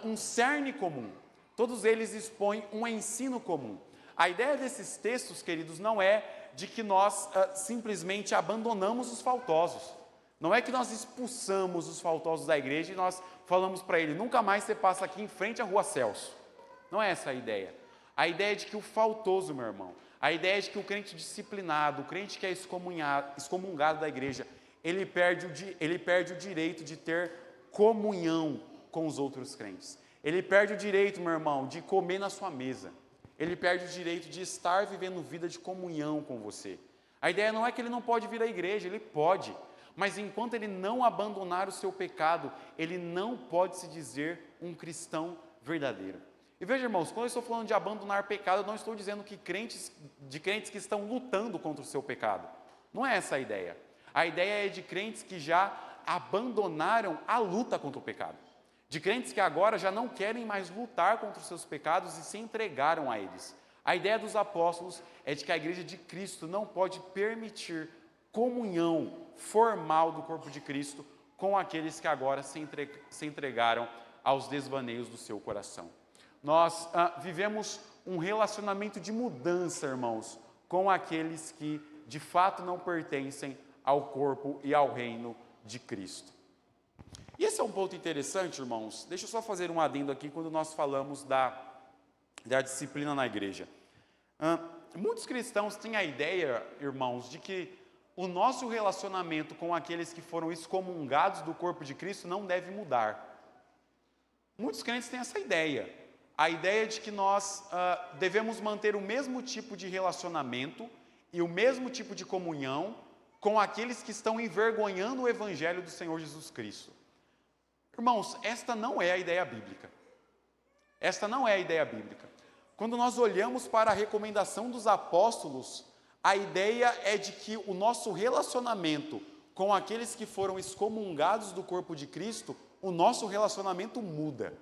um cerne comum, todos eles expõem um ensino comum. A ideia desses textos, queridos, não é de que nós simplesmente abandonamos os faltosos. Não é que nós expulsamos os faltosos da igreja e nós falamos para ele: nunca mais você passa aqui em frente à Rua Celso. Não é essa a ideia. A ideia é de que o faltoso, meu irmão, a ideia é de que o crente disciplinado, o crente que é excomungado da igreja, ele perde o direito de ter comunhão com os outros crentes. Ele perde o direito, meu irmão, de comer na sua mesa. Ele perde o direito de estar vivendo vida de comunhão com você. A ideia não é que ele não pode vir à igreja, ele pode. Mas enquanto ele não abandonar o seu pecado, ele não pode se dizer um cristão verdadeiro. E veja, irmãos, quando eu estou falando de abandonar pecado, eu não estou dizendo que crentes que estão lutando contra o seu pecado. Não é essa a ideia. A ideia é de crentes que já abandonaram a luta contra o pecado. De crentes que agora já não querem mais lutar contra os seus pecados e se entregaram a eles. A ideia dos apóstolos é de que a igreja de Cristo não pode permitir comunhão formal do corpo de Cristo com aqueles que agora se entregaram aos desvaneios do seu coração. Nós vivemos um relacionamento de mudança, irmãos, com aqueles que de fato não pertencem ao corpo e ao reino de Cristo. E esse é um ponto interessante, irmãos. Deixa eu só fazer um adendo aqui quando nós falamos da disciplina na igreja. Muitos cristãos têm a ideia, irmãos, de que o nosso relacionamento com aqueles que foram excomungados do corpo de Cristo não deve mudar. Muitos crentes têm essa ideia. A ideia de que nós devemos manter o mesmo tipo de relacionamento e o mesmo tipo de comunhão com aqueles que estão envergonhando o evangelho do Senhor Jesus Cristo. Irmãos, esta não é a ideia bíblica. Esta não é a ideia bíblica. Quando nós olhamos para a recomendação dos apóstolos, a ideia é de que o nosso relacionamento com aqueles que foram excomungados do corpo de Cristo, o nosso relacionamento muda.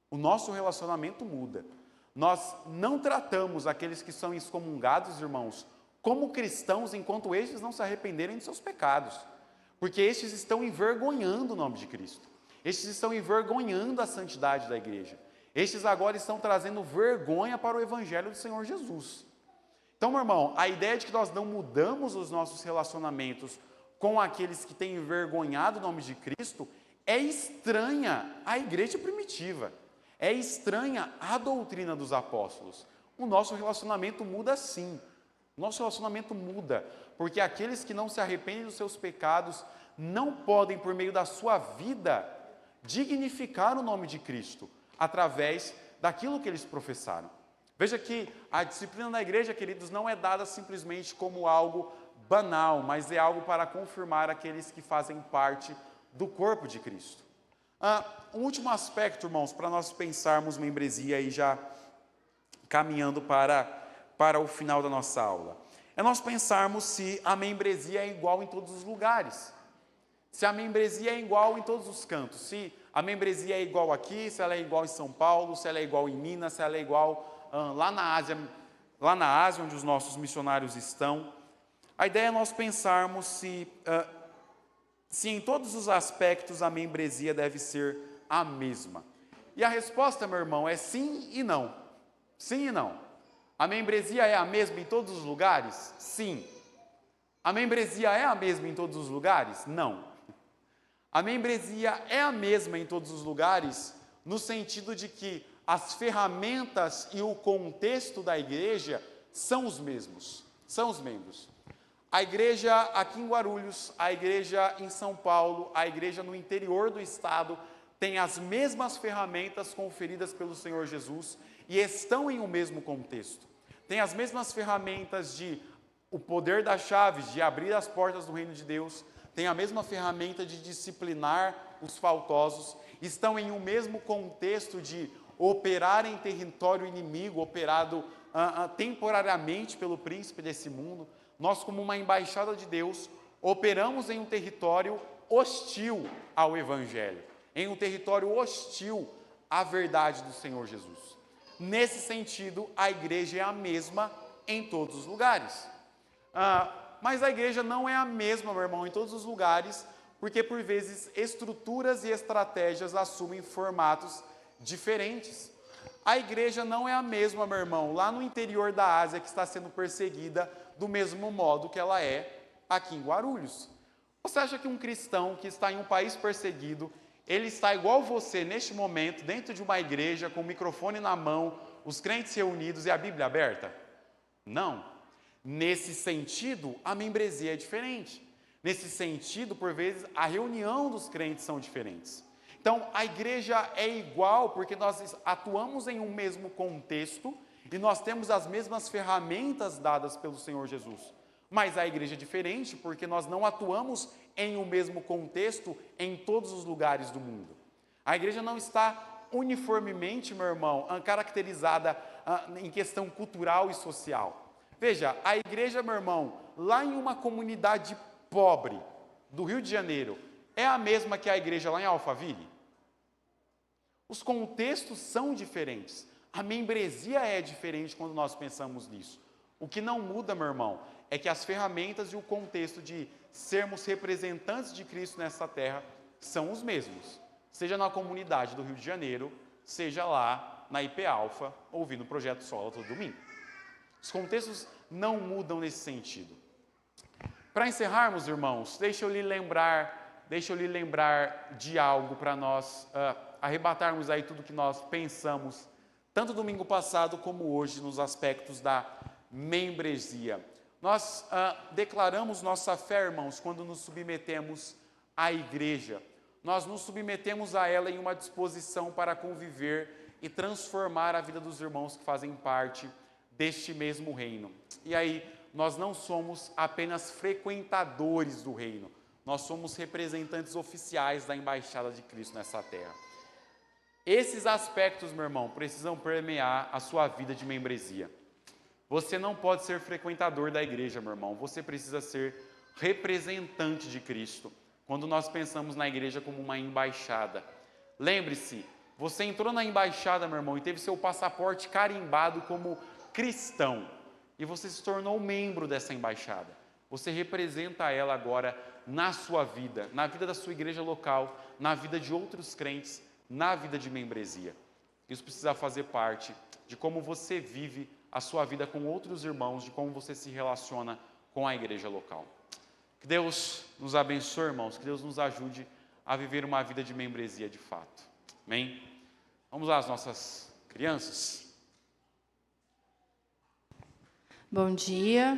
O nosso relacionamento muda. Nós não tratamos aqueles que são excomungados, irmãos, como cristãos, enquanto estes não se arrependerem de seus pecados. Porque estes estão envergonhando o nome de Cristo. Estes estão envergonhando a santidade da igreja. Estes agora estão trazendo vergonha para o evangelho do Senhor Jesus. Então, meu irmão, a ideia de que nós não mudamos os nossos relacionamentos com aqueles que têm envergonhado o nome de Cristo é estranha à igreja primitiva. É estranha à doutrina dos apóstolos. O nosso relacionamento muda sim. O nosso relacionamento muda, porque aqueles que não se arrependem dos seus pecados não podem, por meio da sua vida, dignificar o nome de Cristo, através daquilo que eles professaram. Veja que a disciplina da igreja, queridos, não é dada simplesmente como algo banal, mas é algo para confirmar aqueles que fazem parte do corpo de Cristo. Um último aspecto, irmãos, para nós pensarmos membresia e já caminhando para o final da nossa aula, é nós pensarmos se a membresia é igual em todos os lugares, se a membresia é igual em todos os cantos, se a membresia é igual aqui, se ela é igual em São Paulo, se ela é igual em Minas, se ela é igual lá na Ásia, onde os nossos missionários estão. A ideia é nós pensarmos se em todos os aspectos a membresia deve ser a mesma. E a resposta, meu irmão, é sim e não. Sim e não. A membresia é a mesma em todos os lugares? Sim. A membresia é a mesma em todos os lugares? Não. A membresia é a mesma em todos os lugares no sentido de que as ferramentas e o contexto da igreja são os mesmos, são os membros. A igreja aqui em Guarulhos, a igreja em São Paulo, a igreja no interior do estado, tem as mesmas ferramentas conferidas pelo Senhor Jesus e estão em um mesmo contexto. Tem as mesmas ferramentas de o poder das chaves, de abrir as portas do reino de Deus, tem a mesma ferramenta de disciplinar os faltosos, estão em um mesmo contexto de operar em território inimigo, operado temporariamente pelo príncipe desse mundo. Nós, como uma embaixada de Deus, operamos em um território hostil ao Evangelho, em um território hostil à verdade do Senhor Jesus. Nesse sentido, a igreja é a mesma em todos os lugares. Mas a igreja não é a mesma, meu irmão, em todos os lugares, porque por vezes estruturas e estratégias assumem formatos diferentes. A igreja não é a mesma, meu irmão, lá no interior da Ásia, que está sendo perseguida do mesmo modo que ela é aqui em Guarulhos. Você acha que um cristão que está em um país perseguido, ele está igual você neste momento, dentro de uma igreja, com o microfone na mão, os crentes reunidos e a Bíblia aberta? Não. Nesse sentido, a membresia é diferente. Nesse sentido, por vezes, a reunião dos crentes são diferentes. Então, a igreja é igual porque nós atuamos em um mesmo contexto e nós temos as mesmas ferramentas dadas pelo Senhor Jesus. Mas a igreja é diferente porque nós não atuamos em um mesmo contexto em todos os lugares do mundo. A igreja não está uniformemente, meu irmão, caracterizada em questão cultural e social. Veja, a igreja, meu irmão, lá em uma comunidade pobre do Rio de Janeiro, é a mesma que a igreja lá em Alphaville? Os contextos são diferentes. A membresia é diferente quando nós pensamos nisso. O que não muda, meu irmão, é que as ferramentas e o contexto de sermos representantes de Cristo nessa terra são os mesmos. Seja na comunidade do Rio de Janeiro, seja lá na IP Alpha, ouvindo o Projeto Sola todo domingo. Os contextos não mudam nesse sentido. Para encerrarmos, irmãos, deixa eu lhe lembrar de algo para nós arrebatarmos aí tudo que nós pensamos, tanto domingo passado como hoje, nos aspectos da membresia. Nós declaramos nossa fé, irmãos, quando nos submetemos à igreja. Nós nos submetemos a ela em uma disposição para conviver e transformar a vida dos irmãos que fazem parte deste mesmo reino. E aí, nós não somos apenas frequentadores do reino, nós somos representantes oficiais da embaixada de Cristo nessa terra. Esses aspectos, meu irmão, precisam permear a sua vida de membresia. Você não pode ser frequentador da igreja, meu irmão, você precisa ser representante de Cristo, quando nós pensamos na igreja como uma embaixada. Lembre-se, Você entrou na embaixada, meu irmão, e teve seu passaporte carimbado como cristão. E você se tornou membro dessa embaixada. Você representa ela agora na sua vida, na vida da sua igreja local, na vida de outros crentes, na vida de membresia. Isso precisa fazer parte de como você vive a sua vida com outros irmãos, de como você se relaciona com a igreja local. Que Deus nos abençoe, irmãos, que Deus nos ajude a viver uma vida de membresia de fato. Amém? Vamos lá, as nossas crianças. Bom dia.